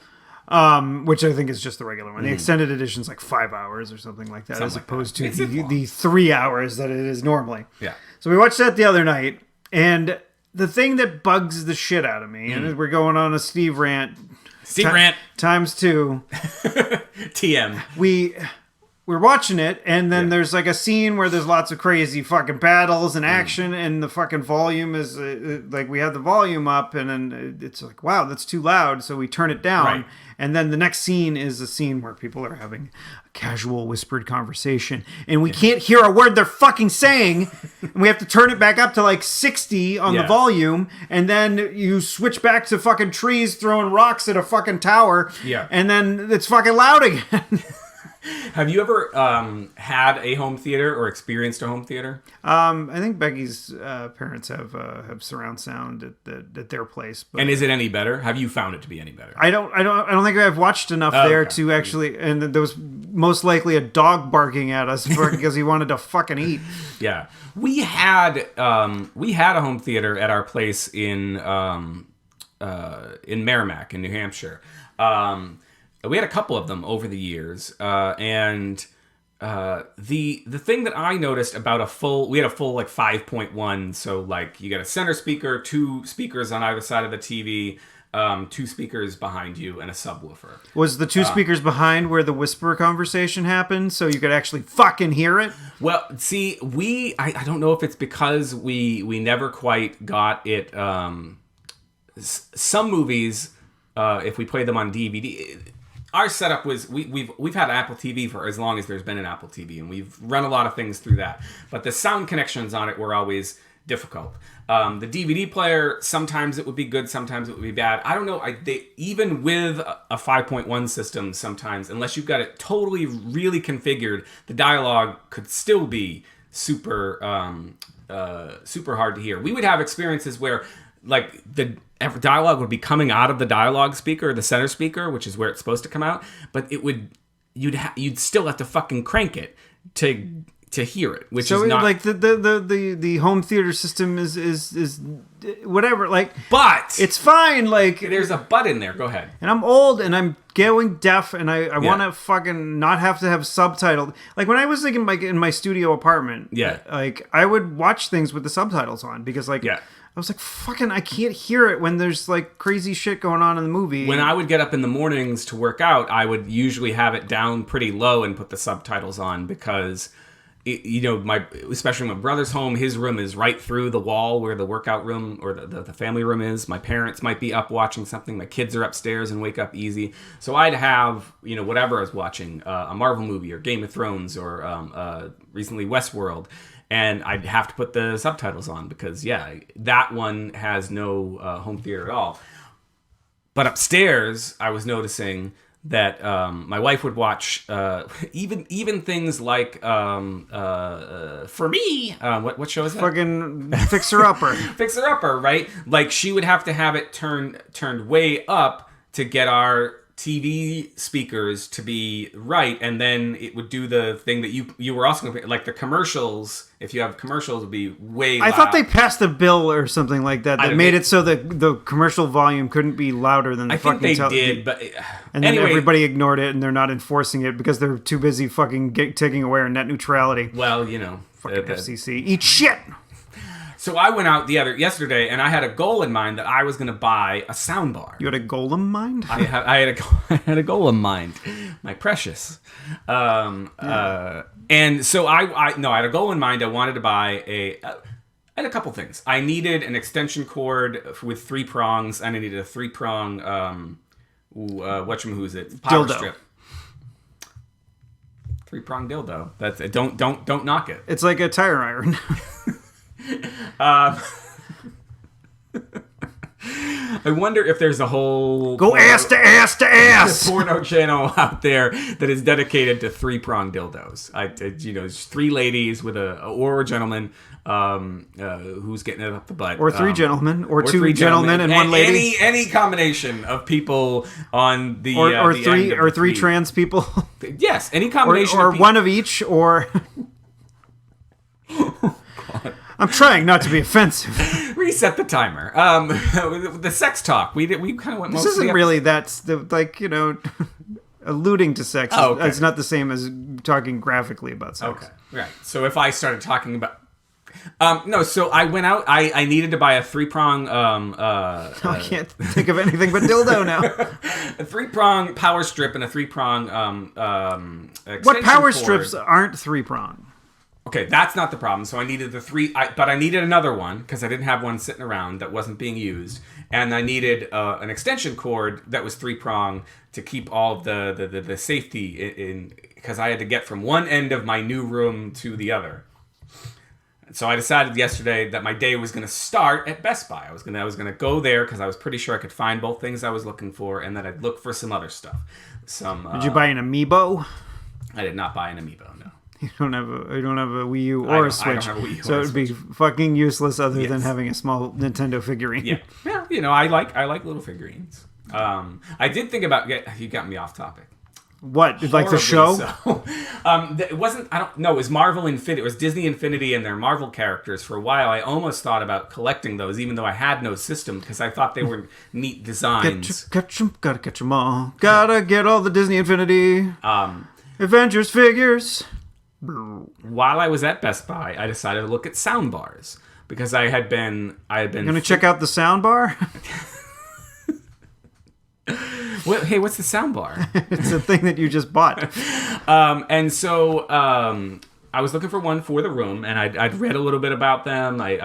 Which I think is just the regular one. The extended edition is like 5 hours or something like that, as opposed to the 3 hours that it is normally. Yeah. So we watched that the other night, and the thing that bugs the shit out of me, and we're going on a Steve rant Steve Grant. Times 2. TM. We're watching it, and then there's like a scene where there's lots of crazy fucking battles and action, and the fucking volume is like we have the volume up, and then it's like, wow, that's too loud, so we turn it down. Right. And then the next scene is a scene where people are having a casual whispered conversation, and we can't hear a word they're fucking saying, and we have to turn it back up to like 60 on the volume, and then you switch back to fucking trees throwing rocks at a fucking tower, and then it's fucking loud again. Have you ever had a home theater or experienced a home theater? I think Becky's parents have surround sound at their place. But and is it any better? Have you found it to be any better? I don't think I've watched enough there to actually. And there was most likely a dog barking at us because he wanted to fucking eat. Yeah, we had a home theater at our place in Merrimack in New Hampshire. We had a couple of them over the years, and the thing that I noticed about we had a full like 5.1, so like you got a center speaker, 2 speakers on either side of the TV, 2 speakers behind you, and a subwoofer. Was the 2 speakers behind where the whisper conversation happened, so you could actually fucking hear it? Well, see, I don't know if it's because we never quite got it. Some movies, if we play them on DVD. Our setup was we've had Apple TV for as long as there's been an Apple TV, and we've run a lot of things through that. But the sound connections on it were always difficult. The DVD player, sometimes it would be good, sometimes it would be bad. I don't know. Even with a 5.1 system, sometimes unless you've got it totally really configured, the dialogue could still be super hard to hear. We would have experiences where like the dialogue would be coming out of the dialogue speaker, the center speaker, which is where it's supposed to come out, but you'd still have to fucking crank it to hear it, which is not like the home theater system is whatever, like, but it's fine, like there's a but in there. Go ahead. And I'm old and I'm going deaf, and I want to fucking not have to have subtitled. Like when I was like in my studio apartment, like I would watch things with the subtitles on because like I was like, fucking, I can't hear it when there's like crazy shit going on in the movie. When I would get up in the mornings to work out, I would usually have it down pretty low and put the subtitles on because, especially my brother's home, his room is right through the wall where the workout room or the family room is. My parents might be up watching something. My kids are upstairs and wake up easy. So I'd have, whatever I was watching, a Marvel movie or Game of Thrones or recently Westworld. And I'd have to put the subtitles on because, that one has no home theater at all. But upstairs, I was noticing that my wife would watch even things like, for me, what show is that? Fucking Fixer Upper. Fixer Upper, right? Like, she would have to have it turned way up to get our TV speakers to be right, and then it would do the thing that you were also going to, like the commercials. If you have commercials, would be way loud. I thought they passed a bill or something like that made it so that the commercial volume couldn't be louder than the fucking. I think they did, but and then everybody ignored it, and they're not enforcing it because they're too busy fucking taking away our net neutrality. Well, fucking FCC, eat shit. So I went out yesterday, and I had a goal in mind that I was going to buy a soundbar. You had a goal in mind? I had a goal in mind, my precious. And so I had a goal in mind. I wanted to buy I had a couple things. I needed an extension cord with 3 prongs, and I needed a 3-prong who's it? Power dildo. Strip. 3-prong dildo. That's it. Don't knock it. It's like a tire iron. I wonder if there's a whole ass to ass to ass porno channel out there that is dedicated to 3-prong dildos. It's 3 ladies with or a gentleman who's getting it up the butt, or 3 gentlemen, or 2 gentlemen and 1 lady. Any combination of people on the or the 3 trans people. Yes, any combination, or one of each, or. I'm trying not to be offensive. Reset the timer. The sex talk. We kind of went. This isn't really alluding to sex. Oh, okay. It's not the same as talking graphically about sex. Okay, right. So if I started talking about No, so I went out. I needed to buy a 3-prong. I can't think of anything but dildo now. A 3-prong power strip and a 3-prong What extension power cord. strips aren't 3-prong? Okay, that's not the problem. So I needed the but I needed another one because I didn't have one sitting around that wasn't being used, and I needed an extension cord that was 3-prong to keep all of the safety in because I had to get from one end of my new room to the other. So I decided yesterday that my day was going to start at Best Buy. I was going to go there because I was pretty sure I could find both things I was looking for, and then I'd look for some other stuff. Did you buy an Amiibo? I did not buy an Amiibo. No. You don't have a Wii U or a Switch, I don't have a Wii U so or a it'd be fucking useless other than Yes. having a small Nintendo figurine. Yeah, well, you know, I like little figurines. I did think about you got me off topic. What, like the Horribly show? So. It wasn't. I don't know. It was Marvel Infinity. It was Disney Infinity and their Marvel characters. For a while, I almost thought about collecting those, even though I had no system, because I thought they were neat designs. Gotta catch 'em all. Gotta get all the Disney Infinity. Avengers figures. While I was at Best Buy, I decided to look at sound bars because I had been. Gonna check out the sound bar? Hey, what's the sound bar? It's a thing that you just bought. And so I was looking for one for the room, and I'd read a little bit about them. I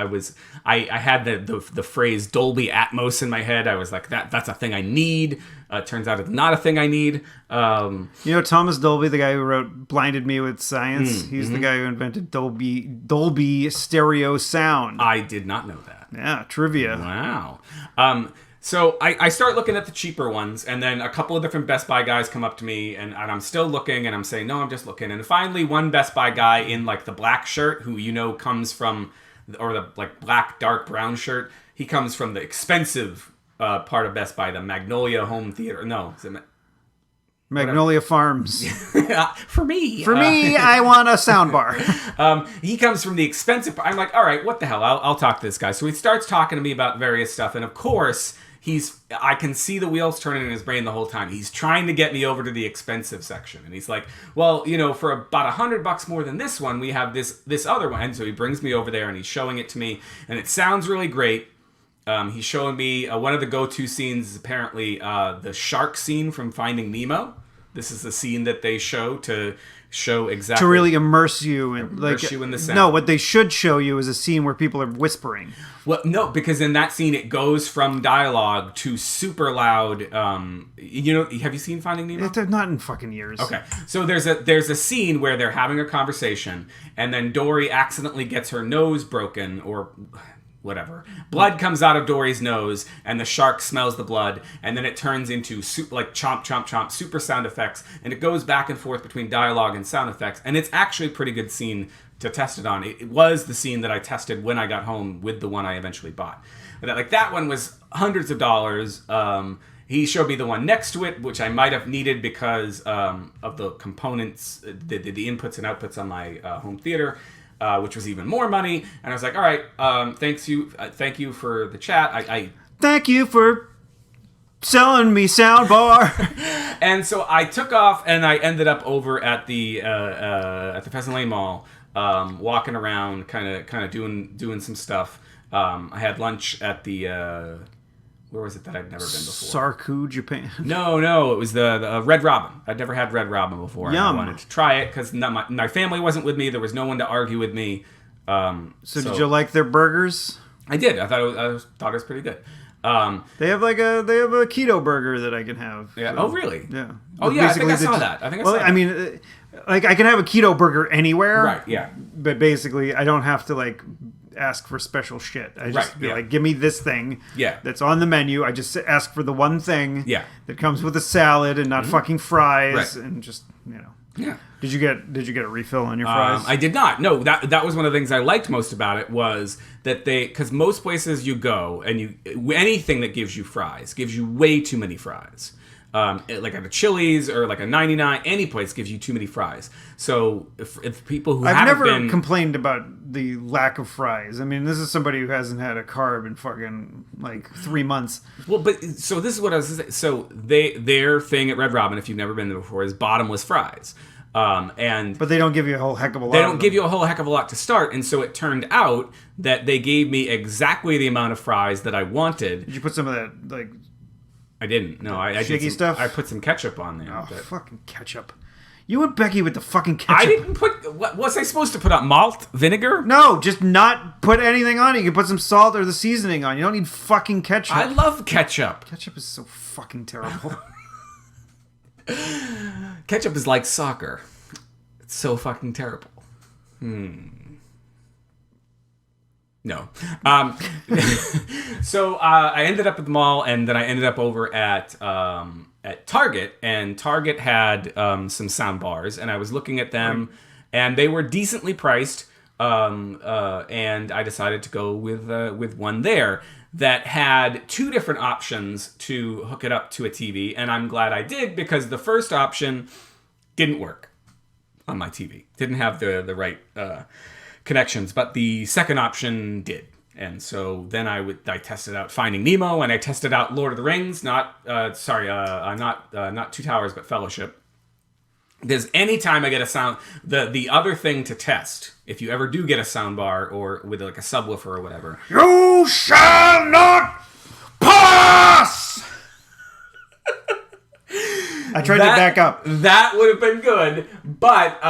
had the phrase Dolby Atmos in my head. I was like, that's a thing I need. Turns out it's not a thing I need. You know Thomas Dolby, the guy who wrote Blinded Me with Science? He's the guy who invented Dolby stereo sound. I did not know that. Yeah, trivia. Wow. So I start looking at the cheaper ones, and then a couple of different Best Buy guys come up to me, and I'm still looking, and I'm saying, no, I'm just looking. And finally, one Best Buy guy in like the black shirt, who you know comes from, or the like black dark brown shirt, he comes from the expensive part of Best Buy, the Magnolia Home Theater. No, is it Magnolia Farms. for me. For me, I want a sound bar. He comes from the expensive part. I'm like, all right, what the hell? I'll talk to this guy. So he starts talking to me about various stuff, and of course, I can see the wheels turning in his brain the whole time. He's trying to get me over to the expensive section. And he's like, well, you know, for about $100 more than this one, we have this other one. And so he brings me over there and he's showing it to me. And it sounds really great. He's showing me one of the go-to scenes is apparently the shark scene from Finding Nemo. This is the scene that they show to show exactly... To really immerse you in the sound. No, what they should show you is a scene where people are whispering. Well, no, because in that scene it goes from dialogue to super loud. You know, have you seen Finding Nemo? Not in fucking years. Okay, so there's a scene where they're having a conversation, and then Dory accidentally gets her nose broken, or whatever. Blood comes out of Dory's nose, and the shark smells the blood, and then it turns into like chomp, chomp, chomp, super sound effects, and it goes back and forth between dialogue and sound effects, and it's actually a pretty good scene to test it on. It was the scene that I tested when I got home with the one I eventually bought. But that one was hundreds of dollars. He showed me the one next to it, which I might have needed because of the components, the inputs and outputs on my home theater. Which was even more money, and I was like, "All right, thank you for the chat." I thank you for selling me soundbar. And so I took off, and I ended up over at the Pheasant Lane Mall, walking around, kind of doing some stuff. I had lunch at the where was it that I'd never been before? Sarku, Japan. No, it was the Red Robin. I'd never had Red Robin before. Yum. And I wanted to try it because my family wasn't with me. There was no one to argue with me. So did you like their burgers? I did. I thought it was pretty good. They have a keto burger that I can have. Yeah. So, Oh, really? Yeah. Oh, yeah. I think I Basically, saw that. I mean, like I can have a keto burger anywhere. Right. Yeah. But basically, I don't have to like ask for special shit. I just be like, give me this thing. Yeah. That's on the menu. I just ask for the one thing. Yeah. That comes with a salad and not fucking fries, Right. and just Yeah. Did you get a refill on your fries? I did not. No, that was one of the things I liked most about it was that because most places you go and anything that gives you fries gives you way too many fries. Like at a Chili's or like a 99, any place gives you too many fries. So if people who I've haven't never been complained about the lack of fries. I mean, this is somebody who hasn't had a carb in fucking like 3 months. Well, but so this is what I was saying. So their thing at Red Robin, if you've never been there before, is bottomless fries. And But they don't give you a whole heck of a lot. they don't give you a whole heck of a lot to start. And so it turned out that they gave me exactly the amount of fries that I wanted. Did you put some of that, like, I didn't. No, I did shaky some, stuff? I put some ketchup on there. oh, but fucking ketchup? You and Becky with the fucking ketchup. I didn't put... What was I supposed to put on? Malt? Vinegar? No, just not put anything on it. You can put some salt or the seasoning on. You don't need fucking ketchup. I love ketchup. Ketchup is so fucking terrible. Ketchup is like soccer. It's so fucking terrible. No. So I ended up at the mall, and then I ended up over at Target, and Target had some sound bars, and I was looking at them, and they were decently priced, and I decided to go with one there that had two different options to hook it up to a TV, and I'm glad I did, because the first option didn't work on my TV. Didn't have the right connections, but the second option did. And so then I tested out Finding Nemo, and I tested out Lord of the Rings, not Two Towers, but Fellowship. Because anytime I get a sound, the other thing to test, if you ever do get a sound bar or with like a subwoofer or whatever, You shall not pass! I tried to back up. That would have been good, but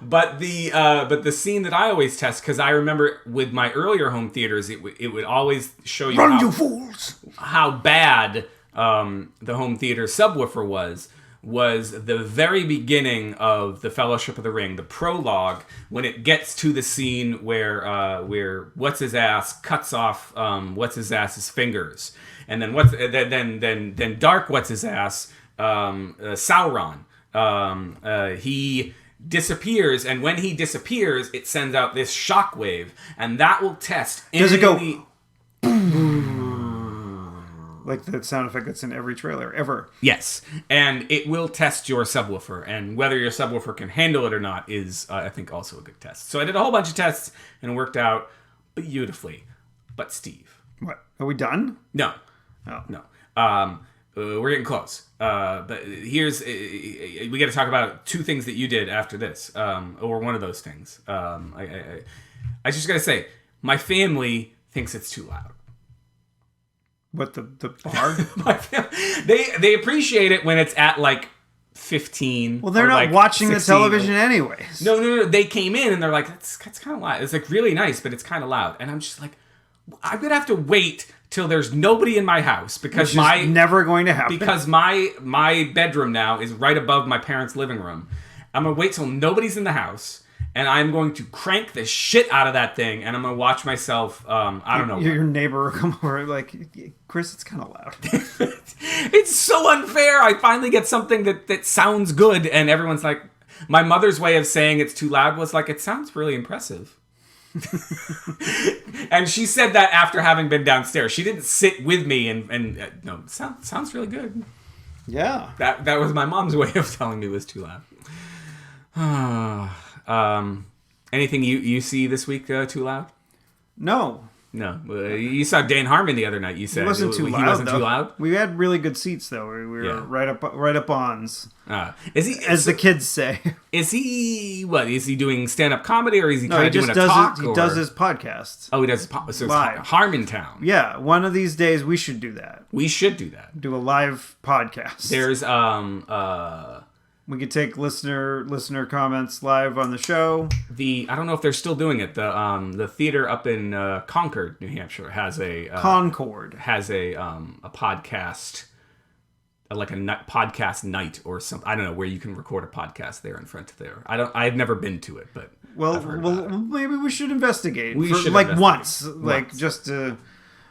but the scene that I always test, because I remember with my earlier home theaters, it would always show you Run, you fools! how bad the home theater subwoofer was the very beginning of the Fellowship of the Ring, the prologue, when it gets to the scene where what's his ass cuts off what's his ass's fingers, and then then Dark what's his ass Sauron, he disappears, and when he disappears, it sends out this shockwave, and that will test. Does it go? Like the sound effect that's in every trailer ever. Yes, and it will test your subwoofer, and whether your subwoofer can handle it or not is, I think, also a good test. So I did a whole bunch of tests, and it worked out beautifully. But Steve, What? Are we done? no, Oh. no, we're getting close. But here's we got to talk about two things that you did after this, or one of those things. I just got to say, my family thinks it's too loud. What, the bar? They appreciate it when it's at like 15. Well, they're or not like watching the 16. television anyways. No. They came in and they're like, that's kind of loud. It's like really nice, but it's kind of loud. And I'm just like, I'm gonna have to wait till there's nobody in my house because Which is never going to happen. because my bedroom now is right above my parents' living room. I'm gonna wait till nobody's in the house. And I'm going to crank the shit out of that thing, and I'm going to watch myself, I don't know. Your neighbor will come over like, Chris, it's kind of loud. It's so unfair. I finally get something that sounds good, and everyone's like, my mother's way of saying it's too loud was like, it sounds really impressive. And she said that after having been downstairs. She didn't sit with me and no, sounds really good. Yeah. That was my mom's way of telling me it was too loud. Anything you see this week too loud? No. No. You saw Dan Harmon the other night, you said. It wasn't too loud. He wasn't though. too loud? We had really good seats though. We were Yeah. right up ons. Is he, As the kids say. is he doing stand-up comedy, or is he No, kind he of doing just a does talk? he does his podcasts. Oh, he does. So it's Live. Harmontown. Yeah, one of these days we should do that. We should do that. Do a live podcast. There's We could take listener comments live on the show. I don't know if they're still doing it. The theater up in Concord, New Hampshire has a Concord. a podcast, like a podcast night or something. I don't know, where you can record a podcast there in front of there. I've never been to it, but I've heard about it. Maybe we should investigate. We should like investigate. once, like just to.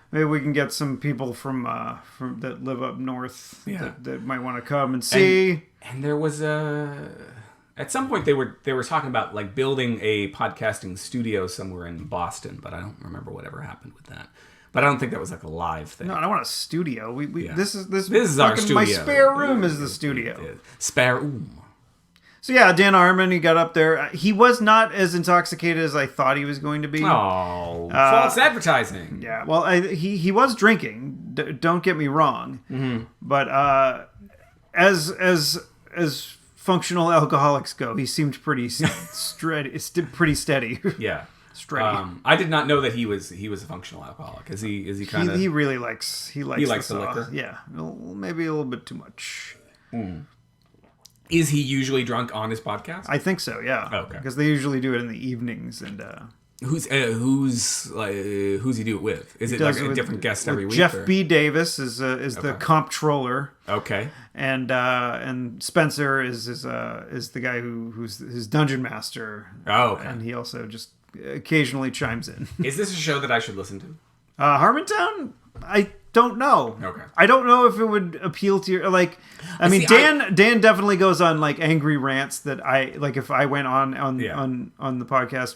Maybe we can get some people from that live up north that might want to come and see. And there was at some point they were talking about like building a podcasting studio somewhere in Boston, but I don't remember whatever happened with that. But I don't think that was like a live thing. No, I don't want a studio. Yeah. This is our studio. My spare room is the studio. Spare room. So yeah, Dan Harmon, he got up there. He was not as intoxicated as I thought he was going to be. Oh, false advertising. Yeah, well, he was drinking. Don't get me wrong. Mm-hmm. But as functional alcoholics go, he seemed pretty pretty steady. Yeah. Steady. I did not know that he was a functional alcoholic. Is he kind of? He really likes He likes the liquor? Yeah, maybe a little bit too much. Is he usually drunk on his podcast? I think so. Yeah. Okay. Because they usually do it in the evenings, and Who's he do it with? Is it like a different guest every week? Jeff or? B. Davis is the comptroller. Okay. And Spencer is the guy who's his dungeon master. Oh, okay. And he also just occasionally chimes in. Is this a show that I should listen to? Harmontown? I don't know. Okay. I don't know if it would appeal to your Dan definitely goes on like angry rants that I like if I went on the podcast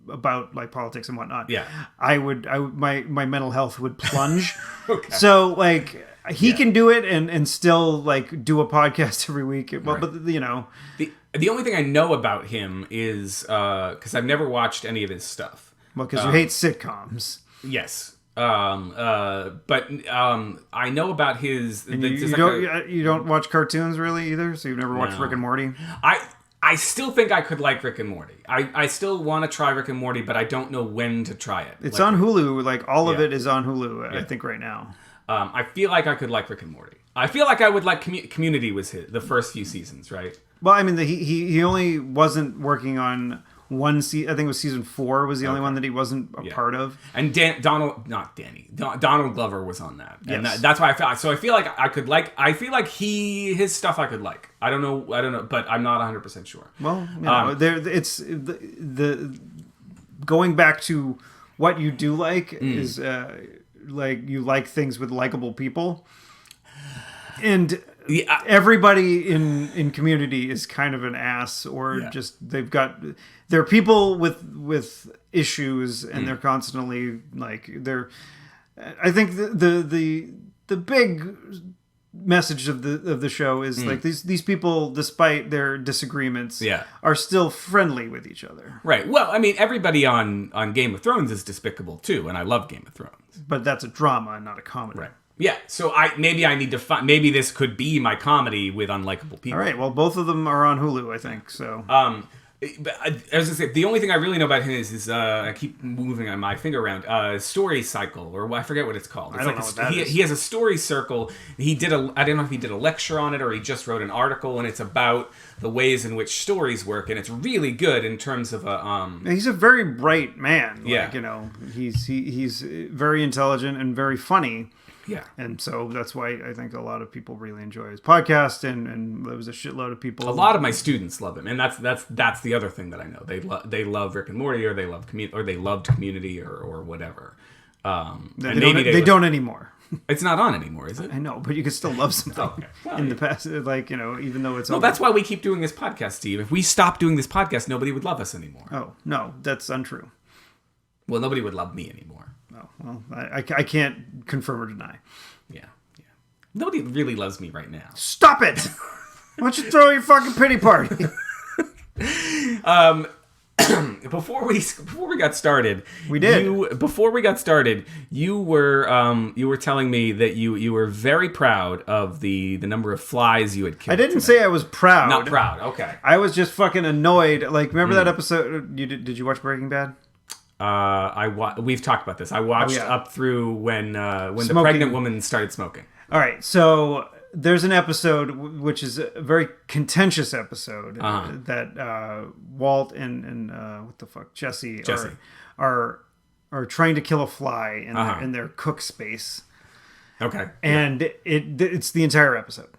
about like politics and whatnot. Yeah. My mental health would plunge. Okay. So like he can do it and still like do a podcast every week. Well, Right. but you know, the only thing I know about him is because I've never watched any of his stuff. because you hate sitcoms. Yes. But I know about his. You don't watch cartoons really either, so you've never watched Rick and Morty. I still think I could like Rick and Morty. I still want to try Rick and Morty, but I don't know when to try it. It's on Hulu. Like all of it is on Hulu. I think right now. I feel like I could like Rick and Morty. I feel like I would like Community was the first few seasons, right? Well, I mean, he only wasn't working on one season. I think it was season 4 was the only one that he wasn't a part of. And Donald Glover was on that, and Yes. that's why I felt. So I feel like I could like. I feel like his stuff I could like. I don't know, but I'm not 100% sure. Well, you know, it's the going back to what you do like is like you like things with likable people, and everybody in Community is kind of an ass, or just they're people with issues, and they're constantly like I think the big message of the show is like these people, despite their disagreements, are still friendly with each other. Right. Well, I mean, everybody on Game of Thrones is despicable too, and I love Game of Thrones. But that's a drama and not a comedy. Right. Yeah. So I need to find. Maybe this could be my comedy with unlikable people. All right. Well, both of them are on Hulu, I think. So. But as I say, the only thing I really know about him is I keep moving my finger around story cycle, or I forget what it's called. It's I don't know what that is. He has a story circle. I don't know if he did a lecture on it or he just wrote an article, and it's about the ways in which stories work, and it's really good in terms of He's a very bright man. Like, Yeah. you know, he's very intelligent and very funny. Yeah. And so that's why I think a lot of people really enjoy his podcast, and there was a shitload of people. A lot of my students love him, and that's the other thing that I know. They love Rick and Morty, or they loved Community, or whatever. They don't anymore. It's not on anymore, is it? I know, but you can still love something in the past, like, you know, even though it's. Well, that's why we keep doing this podcast, Steve. If we stopped doing this podcast, nobody would love us anymore. Oh no, that's untrue. Well, nobody would love me anymore. Oh well, I can't confirm or deny. Yeah. Nobody really loves me right now. Stop it! Why don't you throw your fucking pity party? Before we got started, we did. Before we got started, you were telling me that you were very proud of the number of flies you had killed. I didn't say I was proud. Not proud. Okay. I was just fucking annoyed. Like, remember that episode? Did you watch Breaking Bad? We've talked about this. I watched up through when the pregnant woman started smoking. All right, so there's an episode which is a very contentious episode that Walt and what the fuck Jesse are trying to kill a fly in their cook space. Okay, and it's the entire episode.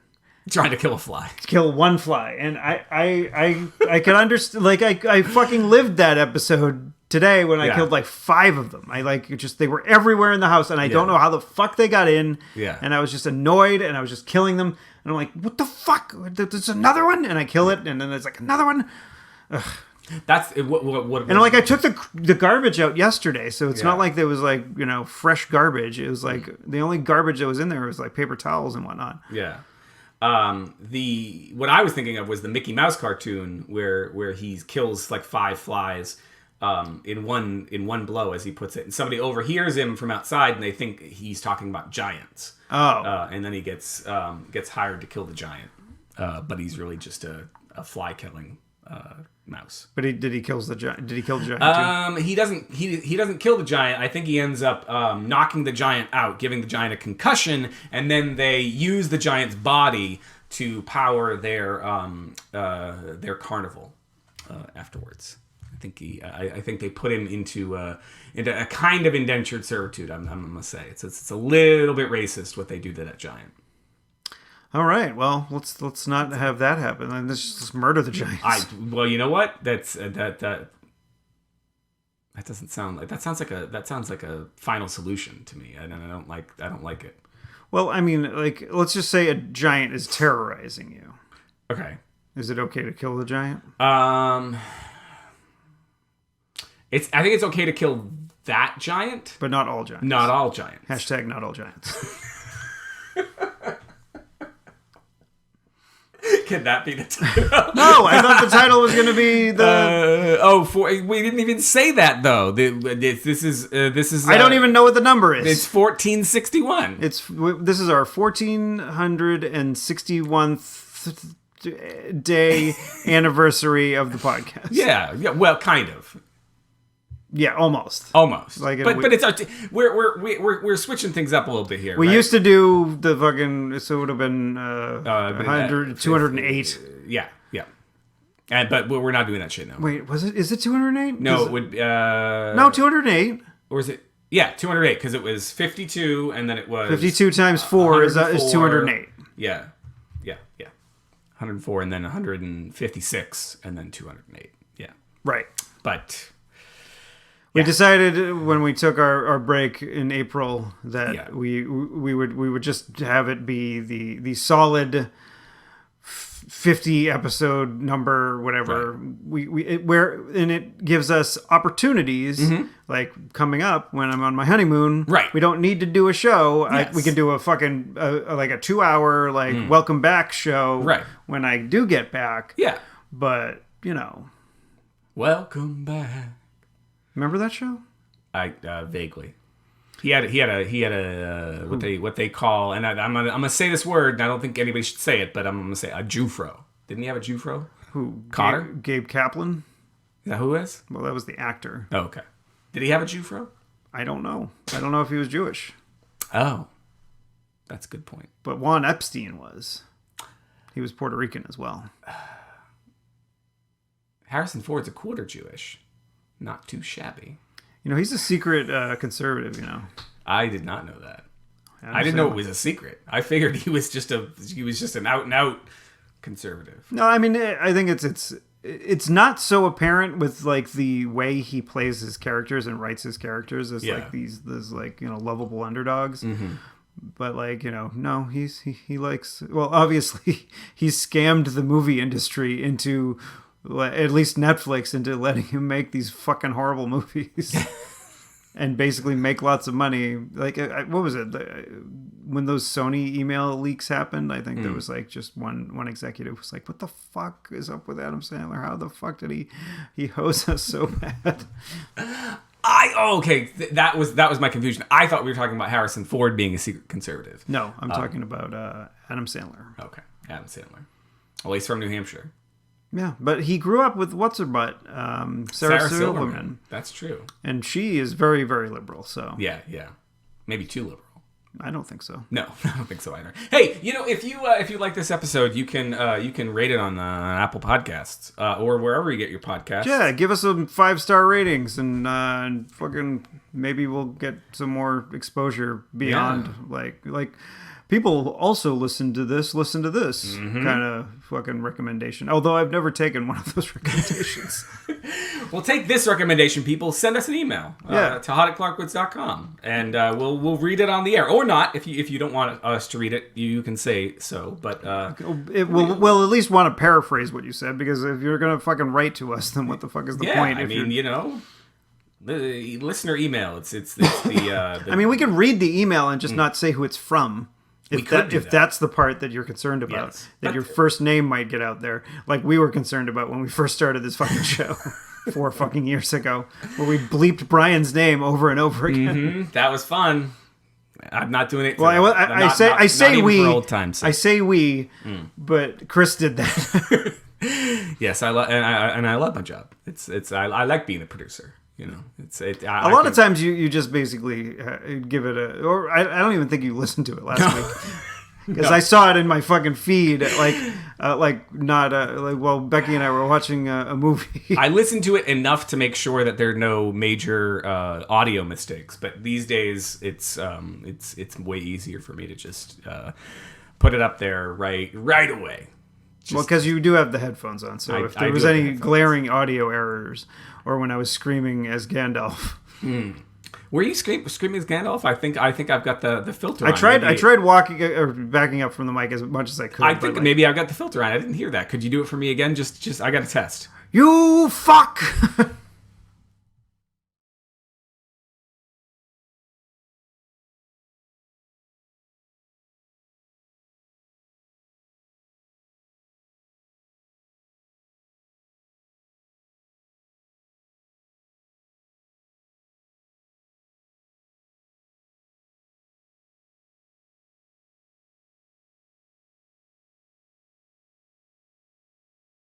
Trying to kill a fly. Kill one fly, and I can understand. Like I fucking lived that episode today when I killed like 5 of them. They were everywhere in the house, and I don't know how the fuck they got in. Yeah. And I was just annoyed, and I was just killing them, and I'm like, what the fuck? There's another one, and I kill it, and then there's like another one. Ugh. That's what. And like I took the garbage out yesterday, so it's not like there was like, you know, fresh garbage. It was like the only garbage that was in there was like paper towels and whatnot. Yeah. What I was thinking of was the Mickey Mouse cartoon where he kills like 5 flies in one blow, as he puts it, and somebody overhears him from outside, and they think he's talking about giants. And then he gets hired to kill the giant, but he's really just a a fly killing mouse. But did he kill the giant? Did he kill the giant too? He doesn't. He doesn't kill the giant. I think he ends up knocking the giant out, giving the giant a concussion, and then they use the giant's body to power their carnival afterwards. I think they put him into a kind of indentured servitude. I'm gonna say it's a little bit racist what they do to that giant. All right, well, let's not have that happen. And let's just murder the giants. Well, you know what? That doesn't sound like that sounds like a final solution to me, and I don't like it. Well, I mean, like, let's just say a giant is terrorizing you. Okay. Is it okay to kill the giant? I think it's okay to kill that giant, But not all giants. not all giants. Hashtag not all giants. Can that be the title? No, I thought the title was going to be the... we didn't even say that though. This is. I don't even know what the number is. It's 1461. This is our 1461th day anniversary of the podcast. Yeah. Well, kind of. Yeah, almost. Like, but it's we're switching things up a little bit here. We right? used to do the fucking, so it would have been 208. Yeah. But we're not doing that shit now. Wait, is it 208? No, it would. No, 208. Or is it? Yeah, 208 because it was 52 and then it was 52 times 4 is 208. Yeah. 104 and then 156 and then 208. Yeah. Right. But we decided when we took our break in April that we would just have it be the solid 50 episode number, whatever. Right. It gives us opportunities like coming up when I'm on my honeymoon. Right. We don't need to do a show. Yes. We can do a fucking like a 2-hour like welcome back show. Right. When I do get back. Yeah. But welcome back. Remember that show? I vaguely. He had a what they call, and I'm gonna say this word, and I don't think anybody should say it, but I'm gonna say a Jufro. Didn't he have a Jufro? Who? Cotter? Gabe Kaplan? Is that who it is? Well, that was the actor. Oh, okay. Did he have a Jufro? I don't know. I don't know if he was Jewish. Oh, that's a good point. But Juan Epstein was. He was Puerto Rican as well. Harrison Ford's a quarter Jewish. Not too shabby. He's a secret conservative, I did not know that. I didn't know it was a secret. I figured he was just an out and out conservative. No, I mean, I think it's not so apparent with like the way he plays his characters and writes his characters as like these like lovable underdogs. Mm-hmm. But like no, he likes, well, obviously he scammed the movie industry into, at least Netflix, into letting him make these fucking horrible movies. And basically make lots of money. Like, what was it? When those Sony email leaks happened, I think there was like just one executive was like, "What the fuck is up with Adam Sandler? How the fuck did he hose us so bad?" That was my confusion. I thought we were talking about Harrison Ford being a secret conservative. No, I'm talking about Adam Sandler. Okay, Adam Sandler. Well, he's from New Hampshire. Yeah, but he grew up with what's her butt, Sarah Silverman. That's true, and she is very, very liberal. So yeah, maybe too liberal. I don't think so. No, I don't think so either. Hey, if you like this episode, you can rate it on Apple Podcasts or wherever you get your podcasts. Yeah, give us some 5-star ratings and fucking maybe we'll get some more exposure beyond like. People also listen to this kind of fucking recommendation. Although I've never taken one of those recommendations. Well, take this recommendation, people. Send us an email to hot@clarkwoods.com, and we'll read it on the air, or not. If you don't want us to read it, you can say so. But we'll at least want to paraphrase what you said, because if you're gonna fucking write to us, then what the fuck is the point? I mean, the listener email. It's the. I mean, we can read the email and just not say who it's from. If that's the part that you're concerned about, that your first name might get out there, like we were concerned about when we first started this fucking show 4 fucking years ago, where we bleeped Brian's name over and over again. Mm-hmm. That was fun. I'm not doing it. Well, I say we, for old time's sake. I say we, but Chris did that. Yes, I love my job. I like being a producer. You know, A lot of times you just basically give it or I don't even think you listened to it last week. Because I saw it in my fucking feed, while Becky and I were watching a movie. I listened to it enough to make sure that there are no major audio mistakes. But these days, it's way easier for me to just put it up there right away. Well, because you do have the headphones on, so if there was any glaring audio errors, or when I was screaming as Gandalf. Were you screaming as Gandalf? I think I've got the filter on. I tried walking or backing up from the mic as much as I could. I think maybe I've got the filter on. I didn't hear that. Could you do it for me again? Just I got to test. You fuck!